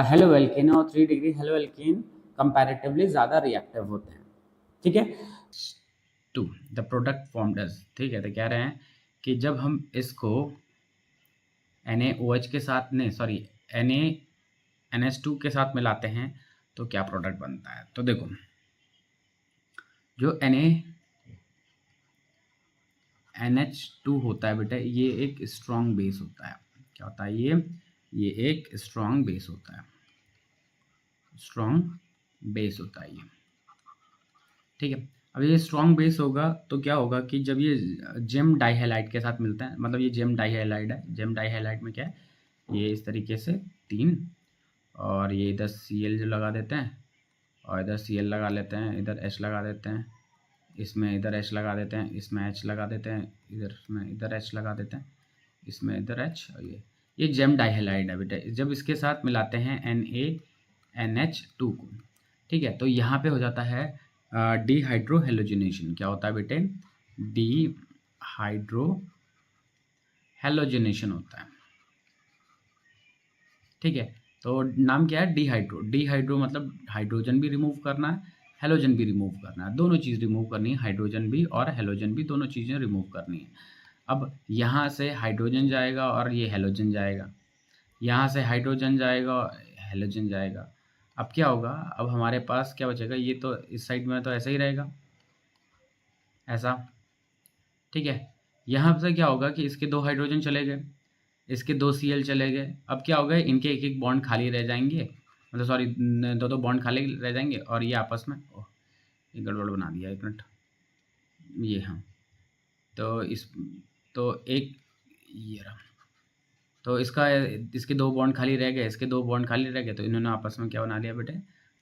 हेलो एल्केन और 3 डिग्री हेलो एल्केन कंपैरेटिवली ज्यादा रिएक्टिव होते हैं, ठीक है। 2 द प्रोडक्ट फॉर्म्ड एज, ठीक है। तो कह रहे हैं कि जब हम इसको NaOH के साथ, नहीं सॉरी NaNH2 के साथ मिलाते हैं तो क्या प्रोडक्ट बनता है। तो देखो जो NH2 होता है बेटा, ये एक स्ट्रॉन्ग बेस होता है। क्या होता है ये एक स्ट्रॉन्ग बेस होता है, स्ट्रॉन्ग बेस होता है ये। ठीक है, अब ये स्ट्रॉन्ग बेस होगा तो क्या होगा कि जब ये जेम डाइहैलाइड के साथ मिलता है, मतलब ये जेम डाइहैलाइड है, जेम डाइहैलाइड में क्या है, ये इस तरीके से 3 और ये इधर Cl जो लगा देते हैं और इधर Cl लगा लेते हैं, इधर H लगा देते हैं, इसमें इधर H लगा देते हैं, इसमें H लगा देते हैं, इधर H लगा देते हैं, इसमें इधर H, और ये जेम डाइहैलाइड है बेटा। जब इसके साथ मिलाते हैं NaNH2 को, ठीक है, तो यहाँ पे हो जाता है डिहाइड्रो हेलोजिनेशन। क्या होता है बेटे, डिहाइड्रो हेलोजिनेशन होता है। ठीक है, तो नाम क्या है, डिहाइड्रो। डिहाइड्रो मतलब हाइड्रोजन भी रिमूव करना है, हेलोजन भी रिमूव करना है, दोनों चीज़ रिमूव करनी है, हाइड्रोजन भी और हेलोजन भी, दोनों चीज़ें रिमूव करनी है। अब यहाँ से हाइड्रोजन जाएगा और ये हेलोजन जाएगा, यहाँ से हाइड्रोजन जाएगा और हेलोजन जाएगा। अब क्या होगा, अब हमारे पास क्या बचेगा, ये तो इस साइड में तो ऐसा ही रहेगा, ऐसा। ठीक है, यहाँ से क्या होगा कि इसके 2 हाइड्रोजन चले गए, इसके 2 Cl चले गए। अब क्या होगा, इनके एक एक बॉन्ड खाली रह जाएंगे, मतलब सॉरी, 2 बॉन्ड खाली रह जाएंगे और ये आपस में, ओह ये गड़बड़ बना दिया, 1 मिनट, ये हाँ, तो तो एक ये रहा, तो इसके 2 बॉन्ड खाली रह गए, इसके 2 बॉन्ड खाली रह गए, तो इन्होंने आपस में क्या बना लिया बेटे,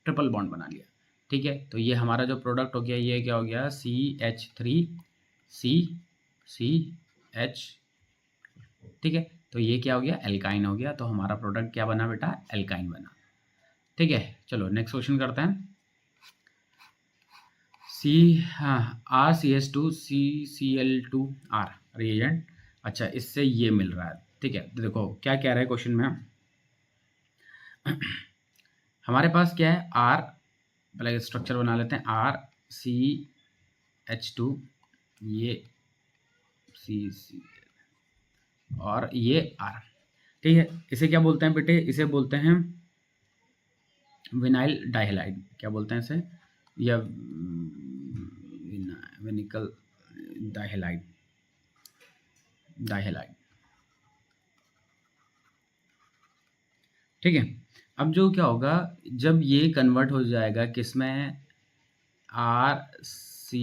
ट्रिपल बॉन्ड बना लिया। ठीक है, तो ये हमारा जो प्रोडक्ट हो गया, ये क्या हो गया, CH3CCH। ठीक है, तो ये क्या हो गया, एल्काइन हो गया। तो हमारा प्रोडक्ट क्या बना बेटा, एल्काइन बना। ठीक है, चलो नेक्स्ट क्वेश्चन करते हैं। RCH2CCl2R रिएजेंट, अच्छा इससे ये मिल रहा है। ठीक है, तो देखो क्या कह रहा है क्वेश्चन में, हमारे पास क्या है, R, पहले स्ट्रक्चर बना लेते हैं, RCH2, ये CC और ये R। ठीक है, इसे क्या बोलते हैं बेटे, इसे बोलते हैं विनाइल डाइहैलाइड। क्या बोलते हैं इसे, या विनिकल डाइहैलाइड, ठीक है, अब जो क्या होगा, जब ये कन्वर्ट हो जाएगा किसमें, RC,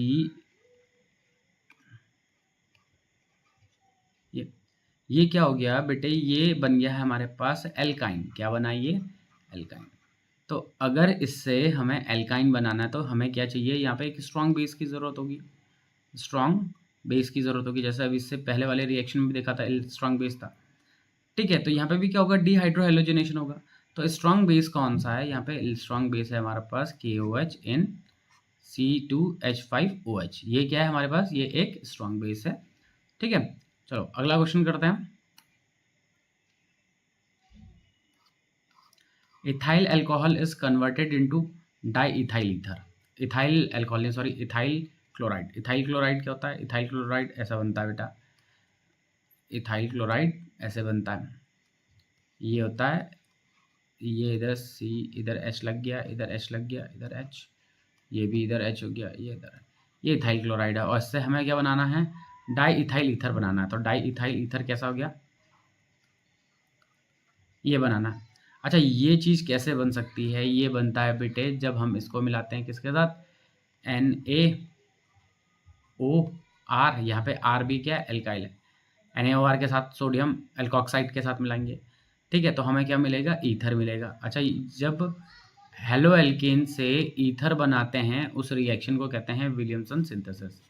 ये क्या हो गया बेटे, ये बन गया है हमारे पास एल्काइन। क्या बना ये, एल्काइन। तो अगर इससे हमें एल्काइन बनाना है तो हमें क्या चाहिए, यहाँ पे एक स्ट्रॉन्ग बेस की ज़रूरत होगी, स्ट्रॉन्ग बेस की ज़रूरत होगी, जैसे अभी इससे पहले वाले रिएक्शन में भी देखा था, स्ट्रॉन्ग बेस था। ठीक है, तो यहाँ पे भी क्या होगा, डिहाइड्रो हेलोजिनेशन होगा। तो स्ट्रॉन्ग बेस कौन सा है, यहाँ पे स्ट्रॉन्ग बेस है हमारे पास KOH in C2H5OH। ये क्या है हमारे पास, ये एक स्ट्रॉन्ग बेस है। ठीक है, चलो अगला क्वेश्चन करते हैं। Ethyl alcohol is converted into diethyl ether. Ethyl alcohol, sorry ethyl chloride. Ethyl chloride क्या होता है, इथाइल क्लोराइड ऐसा बनता है बेटा, इथाइल क्लोराइड ऐसे बनता है, ये होता है, ये इधर C, इधर H लग गया, इधर H लग गया, इधर H, ये भी इधर H हो गया, ये इधर, ये इथाइल क्लोराइड है। और इससे हमें क्या बनाना है, डाई इथाइल ईथर बनाना है। तो डाई इथाइल ईथर कैसा हो गया, ये बनाना है। अच्छा, ये चीज़ कैसे बन सकती है, ये बनता है बेटे जब हम इसको मिलाते हैं किसके साथ, NaOR, यहाँ पे R भी क्या है, एल्काइल है, NaOR के साथ सोडियम एल्कोक्साइड के साथ मिलाएंगे। ठीक है, तो हमें क्या मिलेगा, ईथर मिलेगा। अच्छा, जब हेलो एल्केन से ईथर बनाते हैं उस रिएक्शन को कहते हैं विलियमसन सिंथेसिस।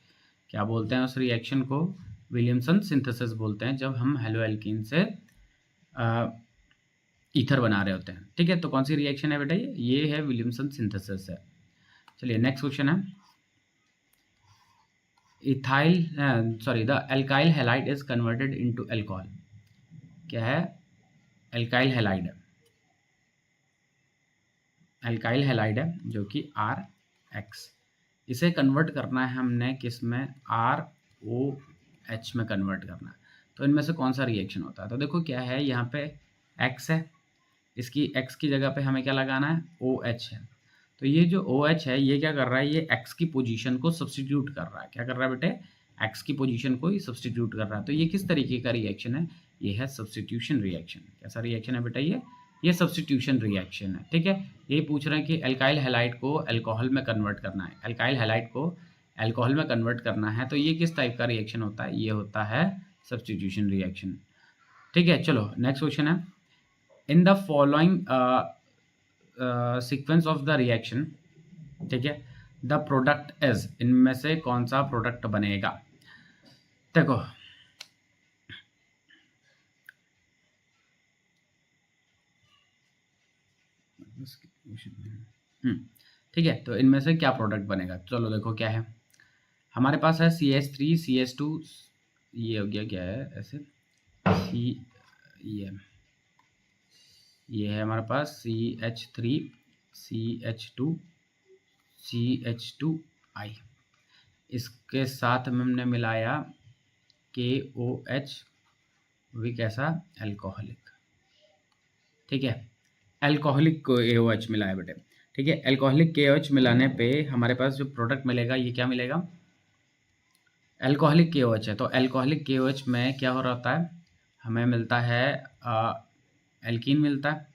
क्या बोलते हैं उस रिएक्शन को, विलियमसन सिंथेसिस बोलते हैं, जब हम हेलो एल्केन से ईथर बना रहे होते हैं। ठीक है, तो कौन सी रिएक्शन है बेटा, ये है विलियमसन सिंथेसिस है। चलिए नेक्स्ट क्वेश्चन है, ethyl sorry the alkyl halide is converted into alcohol. क्या है, एल्काइल हैलाइड है, एल्काइल हैलाइड है जो कि RX, इसे कन्वर्ट करना है हमने किस में, ROH में कन्वर्ट करना है। तो इनमें से कौन सा रिएक्शन होता है, तो देखो क्या है, यहाँ पे X है, इसकी X की जगह पे हमें क्या लगाना है, OH है। तो ये जो OH है ये क्या कर रहा है, ये X की पोजीशन को सब्स्टिट्यूट कर रहा है। क्या कर रहा है बेटे, X की पोजीशन को ही सब्स्टिट्यूट कर रहा है। तो ये किस तरीके का रिएक्शन है, ये है सब्स्टिट्यूशन रिएक्शन। कैसा रिएक्शन है बेटा, ये सब्स्टिट्यूशन रिएक्शन है। ठीक है, ये पूछ रहे हैं कि एल्काइल हैलाइड को अल्कोहल में कन्वर्ट करना है, एल्काइल हैलाइड को अल्कोहल में कन्वर्ट करना है, तो ये किस टाइप का रिएक्शन होता है, ये होता है सब्स्टिट्यूशन रिएक्शन। ठीक है, चलो नेक्स्ट क्वेश्चन है, in the following sequence of the reaction, ठीक है, द प्रोडक्ट इज, इनमें से कौन सा प्रोडक्ट बनेगा। देखो ठीक है, तो इनमें से क्या प्रोडक्ट बनेगा, चलो देखो क्या है। हमारे पास है CH3 CH2, ये हो गया, क्या है ऐसे सी, ये है हमारे पास CH3 CH2 CH2I, इसके साथ में हमने मिलाया KOH, भी कैसा, अल्कोहलिक। ठीक है, अल्कोहलिक को AOH मिलाया बेटे। ठीक है, अल्कोहलिक KOH मिलाने पे हमारे पास जो प्रोडक्ट मिलेगा ये क्या मिलेगा, अल्कोहलिक KOH है। तो अल्कोहलिक KOH में क्या हो रहा है, हमें मिलता है एल्कीन मिलता है,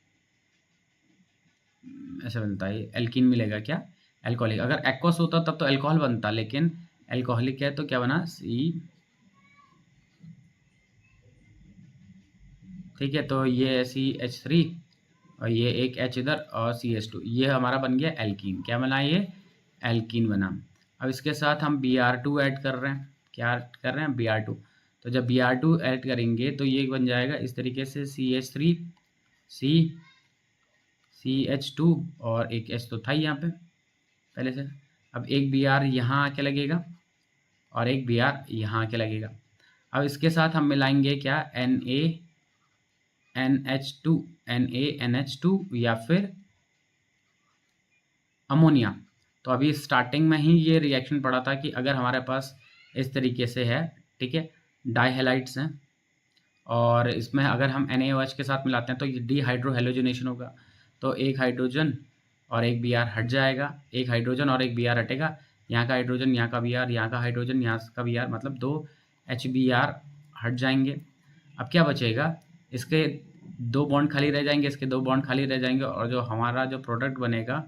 ऐसा मिलता है, एल्कीन मिलेगा क्या, अल्कोहलिक। अगर एक्वस होता तब तो अल्कोहल बनता, लेकिन अल्कोहलिक है तो क्या बना, C। ठीक है, तो ये CH3 और ये एक H इधर और CH2, ये हमारा बन गया एल्कीन। क्या बना, ये एल्कीन बना। अब इसके साथ हम Br2 ऐड कर रहे हैं, क्या ऐड कर रहे हैं, Br2। तो जब Br2 ऐड करेंगे तो ये बन जाएगा इस तरीके से CH3 CH2 और एक H तो था यहाँ पे पहले से। अब एक Br यहाँ आके लगेगा और एक Br यहाँ आके लगेगा। अब इसके साथ हम मिलाएंगे क्या, NaNH2 या फिर अमोनिया। तो अभी स्टार्टिंग में ही ये रिएक्शन पड़ा था कि अगर हमारे पास इस तरीके से है, ठीक है, डाइहैलाइड्स हैं, और इसमें अगर हम NaOH के साथ मिलाते हैं तो ये डिहाइड्रोहेलोजनेशन होगा। तो एक हाइड्रोजन और एक Br हट जाएगा, एक हाइड्रोजन और एक Br हटेगा, यहाँ का हाइड्रोजन, यहाँ का Br, यहाँ का हाइड्रोजन, यहाँ का Br, मतलब 2 HBr हट जाएंगे। अब क्या बचेगा, इसके 2 बॉन्ड खाली रह जाएंगे, इसके 2 बॉन्ड खाली रह जाएंगे, और जो हमारा जो प्रोडक्ट बनेगा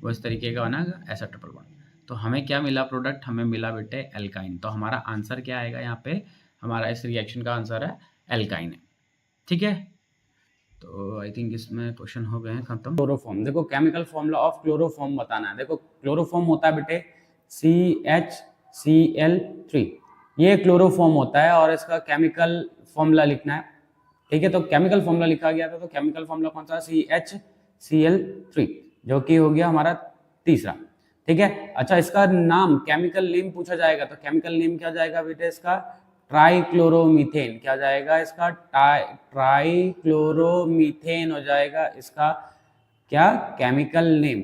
वो इस तरीके का बनेगा, ऐसा ट्रिपल बॉन्ड। तो हमें क्या मिला प्रोडक्ट, हमें मिला बेटे एल्काइन। तो हमारा आंसर क्या आएगा यहाँ पे, हमारा इस रिएक्शन का आंसर है एल्काइन है। ठीक है, तो आई थिंक इसमें क्वेश्चन हो गए हैं खत्म। क्लोरोफॉर्म, देखो केमिकल फॉर्मूला ऑफ क्लोरोफॉर्म बताना है। देखो क्लोरोफॉर्म होता है बेटे CHCl3, ये क्लोरोफॉर्म होता है और इसका केमिकल फॉर्मूला लिखना है। ठीक है, तो केमिकल फॉर्मूला लिखा गया था, तो केमिकल फॉर्मूला कौन सा, CHCl3, जो कि हो गया हमारा तीसरा। ठीक है, अच्छा इसका नाम, केमिकल नेम पूछा जाएगा तो केमिकल नेम क्या जाएगा बेटे, इसका ट्राइक्लोरोमीथेन। क्या जाएगा इसका, ट्राइक्लोरोमीथेन हो जाएगा इसका क्या, केमिकल नेम।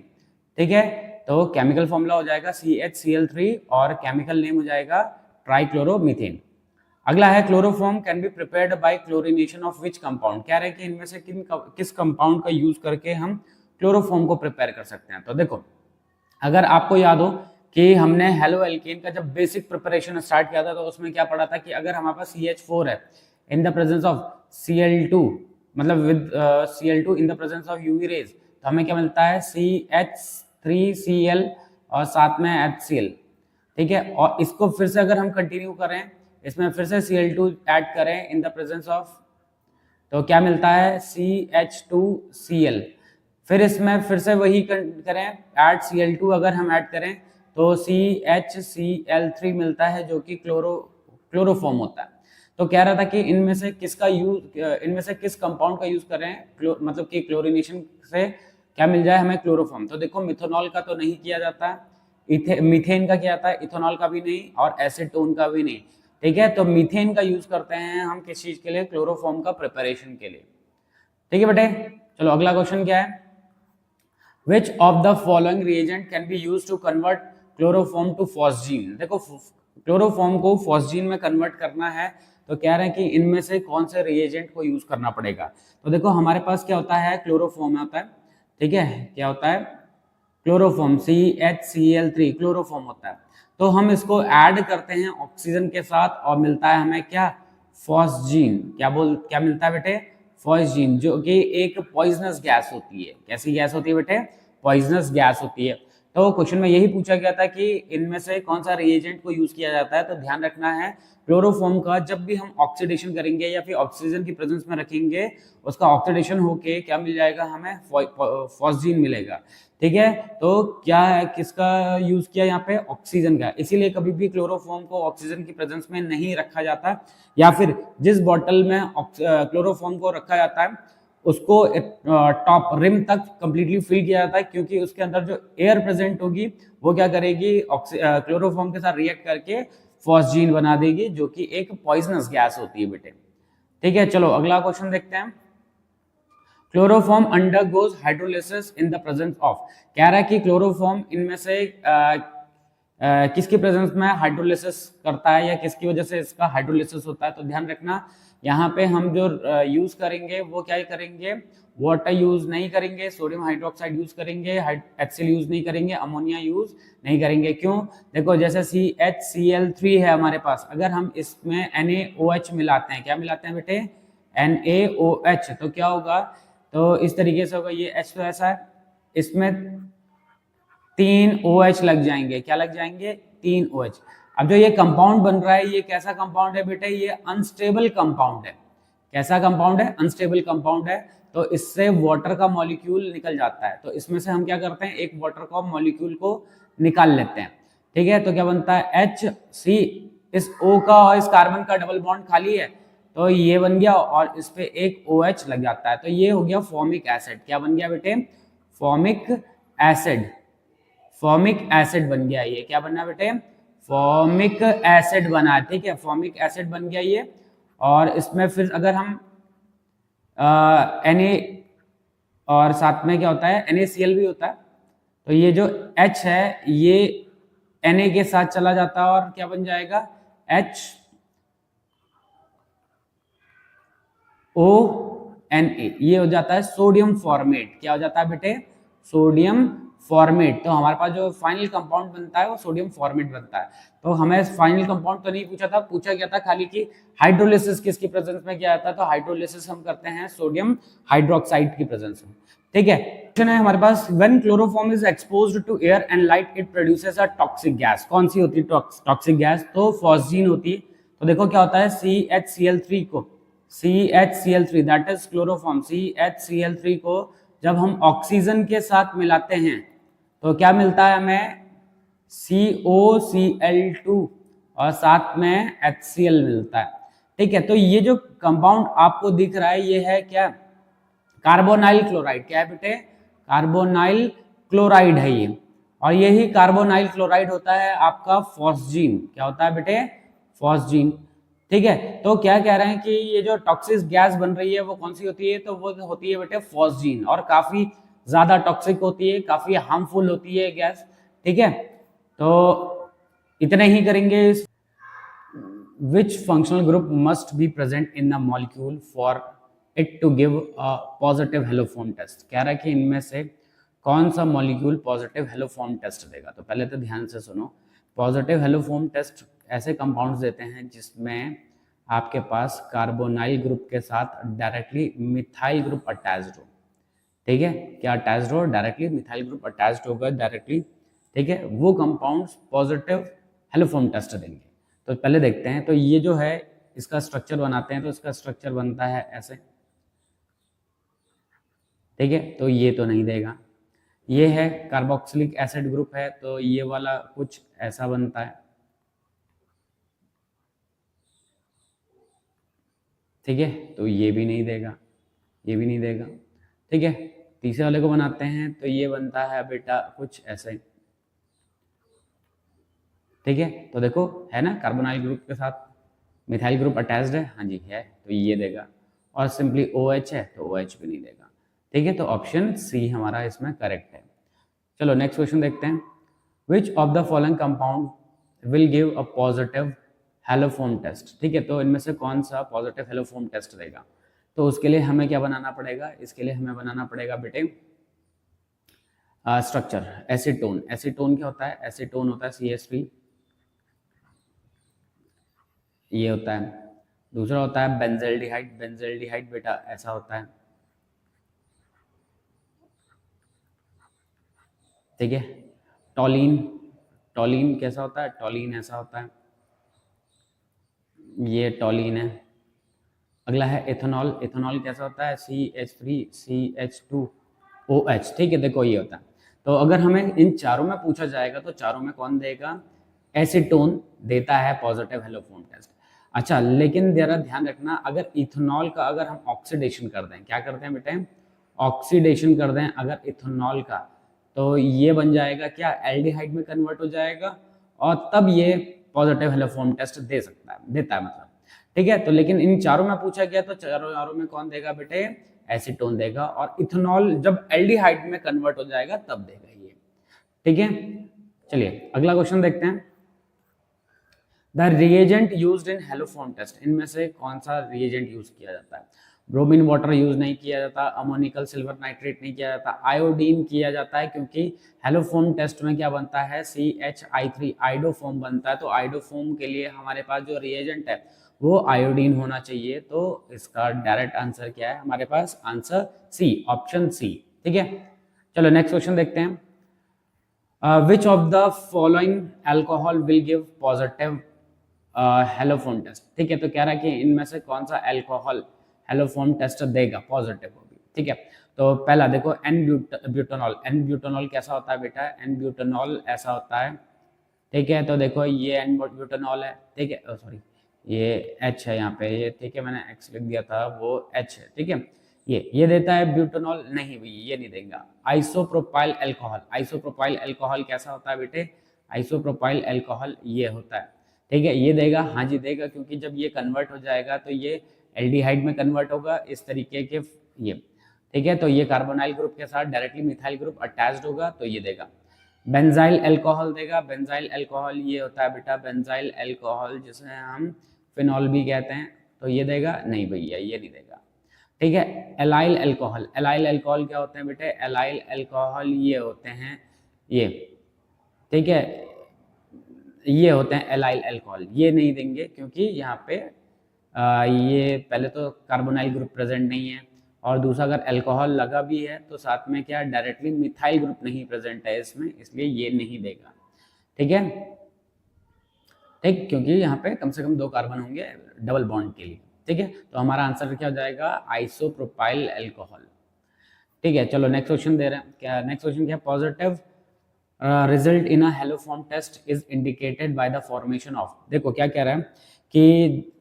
ठीक है, तो केमिकल फॉर्मूला हो जाएगा CHCl3 और केमिकल नेम हो जाएगा ट्राइक्लोरोमीथेन। अगला है chloroform can be prepared by chlorination of which compound. कह रहे हैं कि इनमें से किस कंपाउंड का यूज करके हम क्लोरोफॉर्म को प्रिपेयर कर सकते हैं। तो देखो अगर आपको याद हो कि हमने हेलो एल्केन का जब बेसिक प्रिपरेशन स्टार्ट किया था तो उसमें क्या पढ़ा था कि अगर हमारे पास CH4 है इन द प्रेजेंस ऑफ Cl2, मतलब with Cl2 in the presence of UV rays, तो हमें क्या मिलता है CH3Cl और साथ में HCl। ठीक है, और इसको फिर से अगर हम कंटिन्यू करें, इसमें फिर से Cl2 ऐड करें इन द प्रेजेंस ऑफ, तो क्या मिलता है CH2Cl। फिर इसमें फिर से वही करें ऐड Cl2, अगर हम ऐड करें तो CHCl3 मिलता है, जो कि क्लोरोफॉर्म होता है। तो कह रहा था कि इनमें से किसका यूज, इनमें से किस कंपाउंड का यूज करें मतलब कि क्लोरीनेशन से क्या मिल जाए हमें, क्लोरोफॉर्म। तो देखो मिथेनॉल का तो नहीं किया जाता है, मीथेन का क्या आता है, इथेनॉल का भी नहीं और एसीटोन का भी नहीं। ठीक है, तो मीथेन का यूज करते हैं हम किस चीज के लिए, क्लोरोफॉर्म का प्रिपरेशन के लिए। ठीक है बेटे, चलो अगला क्वेश्चन क्या है, Which of the following reagent can be used to convert chloroform to phosgene। देखो क्लोरोफॉर्म को फॉस्जीन में कन्वर्ट करना है, तो कह रहे हैं कि इनमें से कौन से रिएजेंट को यूज करना पड़ेगा। तो देखो हमारे पास क्या होता है, क्लोरोफॉर्म होता है। ठीक है, क्या होता है, क्लोरोफॉर्म CHCl3 क्लोरोफॉर्म होता है। तो हम इसको ऐड करते हैं ऑक्सीजन के साथ और मिलता है हमें क्या, फॉस्जीन। क्या मिलता है बेटे, फॉस्जीन, जो कि एक पॉइजनस गैस होती है। कैसी गैस होती है बेटे, पॉइजनस गैस होती है। तो क्वेश्चन में यही पूछा गया था कि इनमें से कौन सा रिएजेंट को यूज किया जाता है। तो ध्यान रखना है क्लोरोफॉर्म का जब भी हम ऑक्सीडेशन करेंगे या फिर ऑक्सीजन की प्रेजेंस में रखेंगे, उसका ऑक्सीडेशन होके क्या मिल जाएगा, हमें फॉस्जीन मिलेगा। ठीक है, तो क्या है, किसका यूज किया यहाँ पे, ऑक्सीजन का। इसीलिए कभी भी क्लोरोफॉर्म को ऑक्सीजन की प्रेजेंस में नहीं रखा जाता, या फिर जिस बॉटल में क्लोरोफॉर्म को रखा जाता है उसको टॉप रिम तक कंप्लीटली फिल किया जाता है, क्योंकि उसके अंदर जो एयर प्रेजेंट होगी वो क्या करेगी, क्लोरोफॉर्म के साथ रिएक्ट करके फॉस्जीन बना देगी, जो कि एक पॉइजनस गैस होती है बेटे। ठीक है, चलो अगला क्वेश्चन देखते हैं। Chloroform undergoes hydrolysis in the presence of. कह रहा है कि क्लोरोफॉर्म इनमें से किसकी प्रेजेंस में हाइड्रोलिसिस करता है या किसकी वजह से इसका हाइड्रोलिसिस होता है। तो ध्यान रखना, यहाँ पे हम जो यूज करेंगे वो क्या करेंगे, वाटर यूज नहीं करेंगे, सोडियम हाइड्रोक्साइड यूज करेंगे, HCl यूज नहीं करेंगे, अमोनिया यूज नहीं करेंगे। क्यों, देखो जैसे CHCl3 है हमारे पास, अगर हम इसमें NaOH मिलाते हैं, क्या मिलाते हैं बेटे, NaOH, तो क्या होगा, तो इस तरीके से होगा, ये H तो ऐसा है, इसमें 3 OH लग जाएंगे। क्या लग जाएंगे, 3 OH। अब जो ये कंपाउंड बन रहा है, ये कैसा कंपाउंड है बेटे, ये अनस्टेबल कंपाउंड है। कैसा कंपाउंड है, अनस्टेबल कंपाउंड है। तो इससे वाटर का मॉलिक्यूल निकल जाता है। तो इसमें से हम क्या करते हैं, एक वाटर का मॉलिक्यूल को निकाल लेते हैं। ठीक है, तो क्या बनता है, HC, इस O का और इस कार्बन का डबल बॉन्ड खाली है, तो ये बन गया, और इस पे एक OH लग जाता है, तो ये हो गया फॉर्मिक एसिड। क्या बन गया बेटे, फॉर्मिक एसिड। फॉर्मिक एसिड बन गया, ये क्या बना बेटे, फॉर्मिक एसिड बना। ठीक है, फॉर्मिक एसिड बन गया ये। और इसमें फिर अगर हम Na और साथ में क्या होता है, NaCl भी होता है, तो ये जो H है ये Na के साथ चला जाता है और क्या बन जाएगा, HONA, ये हो जाता है सोडियम फॉर्मेट। क्या हो जाता है बेटे, सोडियम फॉर्मेट। तो हमारे पास जो फाइनल कंपाउंड बनता है वो सोडियम फॉर्मेट बनता है। तो हमें फाइनल कंपाउंड तो नहीं पूछा था, पूछा गया था खाली कि हाइड्रोलिसिस किसकी प्रेजेंस में किया जाता है। तो हाइड्रोलिसिस हम करते हैं सोडियम हाइड्रोक्साइड की प्रेजेंस में। ठीक है, क्वेश्चन है हमारे पास, when chloroform is exposed to air and light it produces a toxic gas. कौन सी होती है टॉक्सिक गैस, तो फॉस्जीन होती है। तो देखो क्या होता है, CHCl3 को, CHCl3 that is chloroform, CHCl3 को जब हम ऑक्सीजन के साथ मिलाते हैं तो क्या मिलता है हमें, COCl2 और साथ में HCl मिलता है। ठीक है, तो ये जो कंपाउंड आपको दिख रहा है ये है क्या, कार्बोनाइल क्लोराइड। क्या है बेटे, कार्बोनाइल क्लोराइड है ये। और यही कार्बोनाइल क्लोराइड होता है आपका फॉस्जीन। क्या होता है बेटे, फॉस्जीन। ठीक है, तो क्या कह रहे हैं कि ये जो टॉक्सिक गैस बन रही है वो कौन सी होती है, तो वो होती है बेटे फॉस्जीन, और काफी ज्यादा टॉक्सिक होती है, काफी हार्मफुल होती है गैस। ठीक है, तो इतने ही करेंगे। Which functional group must be present in the molecule for it to give a positive haloform test। कह रहा है कि इनमें से कौन सा मॉलिक्यूल पॉजिटिव हेलोफॉर्म टेस्ट देगा। तो पहले तो ध्यान से सुनो, पॉजिटिव हेलोफॉर्म टेस्ट ऐसे कंपाउंड्स देते हैं जिसमें आपके पास कार्बोनाइल ग्रुप के साथ डायरेक्टली मिथाइल ग्रुप अटैच्ड हो। ठीक है, क्या अटैच्ड हो, डायरेक्टली मिथाइल ग्रुप अटैच्ड होगा डायरेक्टली। ठीक है, वो कंपाउंड्स पॉजिटिव हेलोफॉर्म टेस्ट देंगे। तो पहले देखते हैं, तो ये जो है इसका स्ट्रक्चर बनाते हैं, तो इसका स्ट्रक्चर बनता है ऐसे। ठीक है, तो ये तो नहीं देगा। ये है कार्बोक्सिलिक एसिड ग्रुप है, तो ये वाला कुछ ऐसा बनता है। ठीक है, तो ये भी नहीं देगा, ये भी नहीं देगा। ठीक है, तीसरे वाले को बनाते हैं, तो ये बनता है बेटा कुछ ऐसे। ठीक है, तो देखो है ना, कार्बोनाइल ग्रुप के साथ मिथाइल ग्रुप अटैच्ड है, हाँ जी है, तो ये देगा। और सिंपली OH है तो OH भी नहीं देगा। ठीक है, तो ऑप्शन सी हमारा इसमें करेक्ट है। चलो नेक्स्ट क्वेश्चन देखते हैं। Which of the following compound will give a positive haloform test. ठीक है, तो इनमें से कौन सा पॉजिटिव हेलोफॉर्म टेस्ट देगा। तो उसके लिए हमें क्या बनाना पड़ेगा, इसके लिए हमें बनाना पड़ेगा बेटे स्ट्रक्चर एसीटोन, एसीटोन क्या होता है, एसीटोन होता है CH3, ये होता है। दूसरा होता है बेंजल्डिहाइड, बेंजल्डिहाइड बेटा ऐसा होता है, ठीक है। टॉलिन, टॉलिन कैसा होता है, टॉलिन ऐसा होता है, ये टॉलिन है। अगला है एथेनॉल, एथेनॉल कैसा होता है, CH3CH2OH, ठीक है। देखो ये होता है। तो अगर हमें इन चारों में पूछा जाएगा तो चारों में कौन देगा, एसीटोन देता है पॉजिटिव हेलोफोम टेस्ट। अच्छा, लेकिन जरा ध्यान रखना, अगर इथेनॉल का अगर हम ऑक्सीडेशन कर दें, क्या करते हैं बेटे, ऑक्सीडेशन कर दें अगर इथेनॉल का, तो ये बन जाएगा क्या, एल्डिहाइड में कन्वर्ट हो जाएगा, और तब ये पॉजिटिव हेलोफोम टेस्ट दे सकता है, देता है मतलब, ठीक है। तो लेकिन इन चारों में पूछा गया तो चारों में कौन देगा बेटे, एसीटोन देगा, और इथेनॉल जब एल्डिहाइड में कन्वर्ट हो जाएगा तब देगा ये, ठीक है। चलिए अगला क्वेश्चन देखते हैं। The reagent used in haloform test, इनमें से कौन सा रिएजेंट यूज किया जाता है, ब्रोमीन वाटर यूज नहीं किया जाता, अमोनिकल सिल्वर नाइट्रेट नहीं किया जाता, आयोडीन किया जाता है, क्योंकि हेलोफोम टेस्ट में क्या बनता है, CHI3 आइडोफोम बनता है, तो आइडोफोम के लिए हमारे पास जो रिएजेंट है वो आयोडीन होना चाहिए। तो इसका डायरेक्ट आंसर क्या है हमारे पास, आंसर सी, ऑप्शन सी, ठीक है। चलो नेक्स्ट क्वेश्चन देखते हैं। Which of the following alcohol will give positive haloform test, ठीक है। तो कह रहा है कि इनमें से कौन सा एल्कोहल हेलोफोन टेस्ट देगा, पॉजिटिव होगी, ठीक है। तो पहला देखो एन ब्यूटानॉल, एन ब्यूटानॉल कैसा होता है बेटा, एन ब्यूटानॉल ऐसा होता है, ठीक है। तो देखो ये एन ब्यूटानॉल है, ठीक है, सॉरी ये H है यहाँ पे, ये ठीक है, मैंने X लिख दिया था, वो H है, ठीक है। ये देता है ब्यूटानॉल, नहीं भैया ये नहीं देगा। आइसोप्रोपाइल अल्कोहल, आइसोप्रोपाइल अल्कोहल कैसा होता है बेटे, आइसोप्रोपाइल अल्कोहल ये होता है, ठीक है। ये देगा, हाँ जी देगा, क्योंकि जब ये कन्वर्ट हो जाएगा तो ये एल्डिहाइड में कन्वर्ट होगा इस तरीके के, ये ठीक है। तो ये कार्बोनाइल ग्रुप के साथ डायरेक्टली मिथाइल ग्रुप अटैच्ड होगा, तो ये देगा। बेंजाइल अल्कोहल देगा, बेंजाइल अल्कोहल ये होता है बेटा, बेंजाइल अल्कोहल जिसे हम फिनॉल भी कहते हैं, तो ये देगा, नहीं भैया ये नहीं देगा, ठीक है। एलाइल अल्कोहल, एलाइल अल्कोहल क्या होते हैं बेटे, एलाइल अल्कोहल ये होते हैं, ये ठीक है, ये होते हैं एलाइल अल्कोहल, ये नहीं देंगे क्योंकि यहाँ पे ये पहले तो कार्बोनाइल ग्रुप प्रेजेंट नहीं है, और दूसरा अगर अल्कोहल लगा भी है तो साथ में क्या डायरेक्टली मिथाइल ग्रुप नहीं प्रेजेंट है इसमें, इसलिए ये नहीं देगा, ठीक है, ठीक, क्योंकि यहाँ पे कम से कम 2 कार्बन होंगे डबल बॉन्ड के लिए, ठीक है। तो हमारा आंसर क्या हो जाएगा, आइसोप्रोपाइल अल्कोहल, ठीक है। चलो नेक्स्ट क्वेश्चन दे रहे हैं, क्या नेक्स्ट क्वेश्चन क्या है, positive result in a haloform test is indicated by the formation of, देखो क्या कह रहा है कि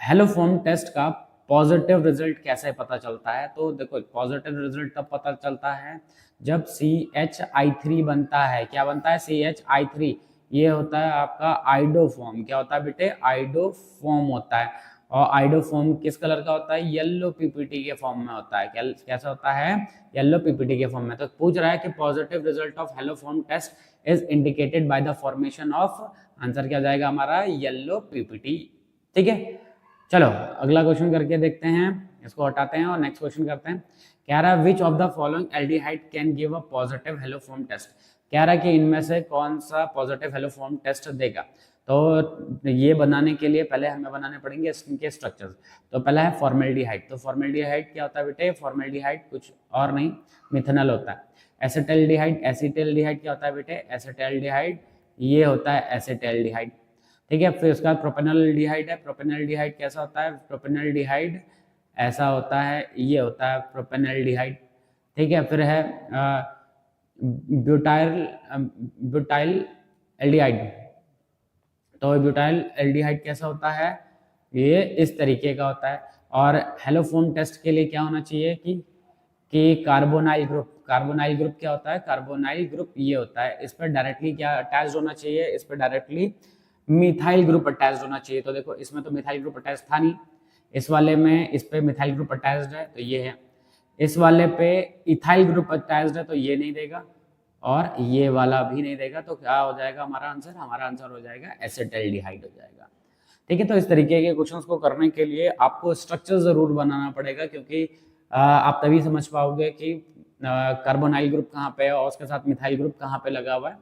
हेलोफॉर्म टेस्ट का पॉजिटिव रिजल्ट कैसे पता चलता है, तो देखो पॉजिटिव रिजल्ट तब पता चलता है जब CHI3 बनता है, क्या बनता है, CHI3, ये होता है आपका आइडोफॉर्म, क्या होता है बेटे, आइडोफॉर्म होता है, और आइडोफॉर्म किस कलर का होता है, येलो पीपीटी के फॉर्म में होता है, कैसा होता है, येलो पीपीटी के फॉर्म में। तो पूछ रहा है कि positive result of haloform test is indicated by the formation of, answer क्या जाएगा हमारा, येलो पीपीटी, ठीक है। चलो अगला क्वेश्चन करके देखते हैं, इसको हटाते हैं और नेक्स्ट क्वेश्चन करते हैं। कह रहा है which of the following aldehyde can give a positive haloform test, कह रहा है कि इनमें से कौन सा पॉजिटिव हेलोफॉर्म टेस्ट देगा। तो ये बनाने के लिए पहले हमें बनाने पड़ेंगे इनके स्ट्रक्चर्स। तो पहला है फॉर्मेल्डिहाइड, तो फॉर्मेल्डिहाइड क्या होता है बेटे, फॉर्मेल्डिहाइड कुछ और नहीं मिथेनॉल होता है। एसिटल्डिहाइड, एसिटल्डिहाइड क्या होता है बेटे, एसिटल्डिहाइड ये होता है एसिटल्डिहाइड, ठीक है। फिर उसका बाद प्रोपेनॉल्डिहाइड है, प्रोपेनॉल्डिहाइड कैसा होता है, प्रोपेनॉल्डिहाइड ऐसा होता है, ये होता है प्रोपेनॉल्डिहाइड, ठीक है। फिर है ब्यूटाइल ब्यूटाइल एल्डिहाइड, तो ब्यूटाइल एल्डिहाइड कैसा होता है, ये इस तरीके का होता है। और हेलोफॉर्म टेस्ट के लिए क्या होना चाहिए कि कार्बोनाइल ग्रुप, कार्बोनाइल ग्रुप क्या होता है, कार्बोनाइल ग्रुप ये होता है, इस पर डायरेक्टली क्या अटैच होना चाहिए, इस पर डायरेक्टली मिथाइल ग्रुप अटैच होना चाहिए। तो देखो इसमें तो मिथाइल ग्रुप अटैच था नहीं, इस वाले में इस पे मिथाइल ग्रुप अटैच्ड है तो ये है, इस वाले पे इथाइल ग्रुप अटैच्ड है तो ये नहीं देगा, और ये वाला भी नहीं देगा। तो क्या हो जाएगा हमारा आंसर, हमारा आंसर हो जाएगा एसिटल्डिहाइड हो जाएगा, ठीक है। तो इस तरीके के क्वेश्चंस को करने के लिए आपको स्ट्रक्चर जरूर बनाना पड़ेगा, क्योंकि आप तभी समझ पाओगे कि कार्बोनाइल ग्रुप कहाँ पे है और उसके साथ मिथाइल ग्रुप कहाँ पे लगा हुआ है।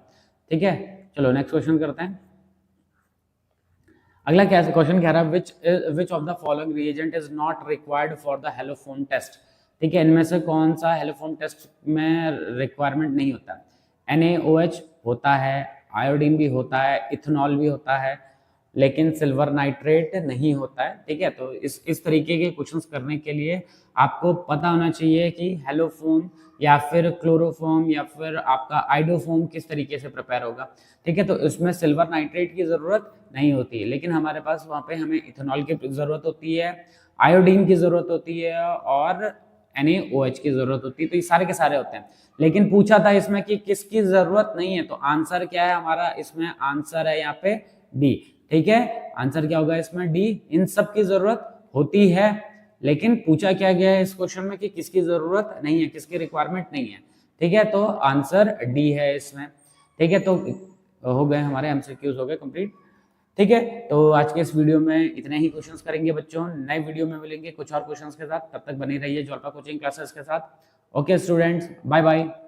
ठीक है, चलो नेक्स्ट क्वेश्चन करते हैं। अगला क्या क्वेश्चन कह रहा है which of the following reagent is not required for the haloform test. ठीक है, इनमें से कौन सा हेलोफोन टेस्ट में रिक्वायरमेंट नहीं होता। NaOH होता है, आयोडीन भी होता है, इथेनॉल भी होता है, लेकिन सिल्वर नाइट्रेट नहीं होता है। ठीक है, तो इस तरीके के क्वेश्चंस करने के लिए आपको पता होना चाहिए कि हेलोफोम या फिर क्लोरोफॉर्म या फिर आपका आइडोफॉर्म किस तरीके से प्रिपेयर होगा। ठीक है, तो इसमें सिल्वर नाइट्रेट की ज़रूरत नहीं होती है, लेकिन हमारे पास वहाँ पे हमें इथेनॉल की ज़रूरत होती है, आयोडीन की ज़रूरत होती है और NaOH की ज़रूरत होती है। तो ये सारे के सारे होते हैं, लेकिन पूछा था इसमें कि किसकी ज़रूरत नहीं है, तो आंसर क्या है हमारा इसमें, आंसर है यहाँ पे डी। ठीक है, आंसर क्या होगा इसमें, डी। इन सब की ज़रूरत होती है, लेकिन पूछा क्या गया है इस क्वेश्चन में कि किसकी ज़रूरत नहीं है, किसकी रिक्वायरमेंट नहीं है। ठीक है, तो आंसर डी है इसमें। ठीक है, तो हो गए हमारे MCQs हो गए कंप्लीट। ठीक है, तो आज के इस वीडियो में इतने ही क्वेश्चंस करेंगे बच्चों। नए वीडियो में मिलेंगे कुछ और क्वेश्चंस के साथ, तब तक बने रहिए ज्वाल्पा कोचिंग क्लासेस के साथ। Okay students, bye bye.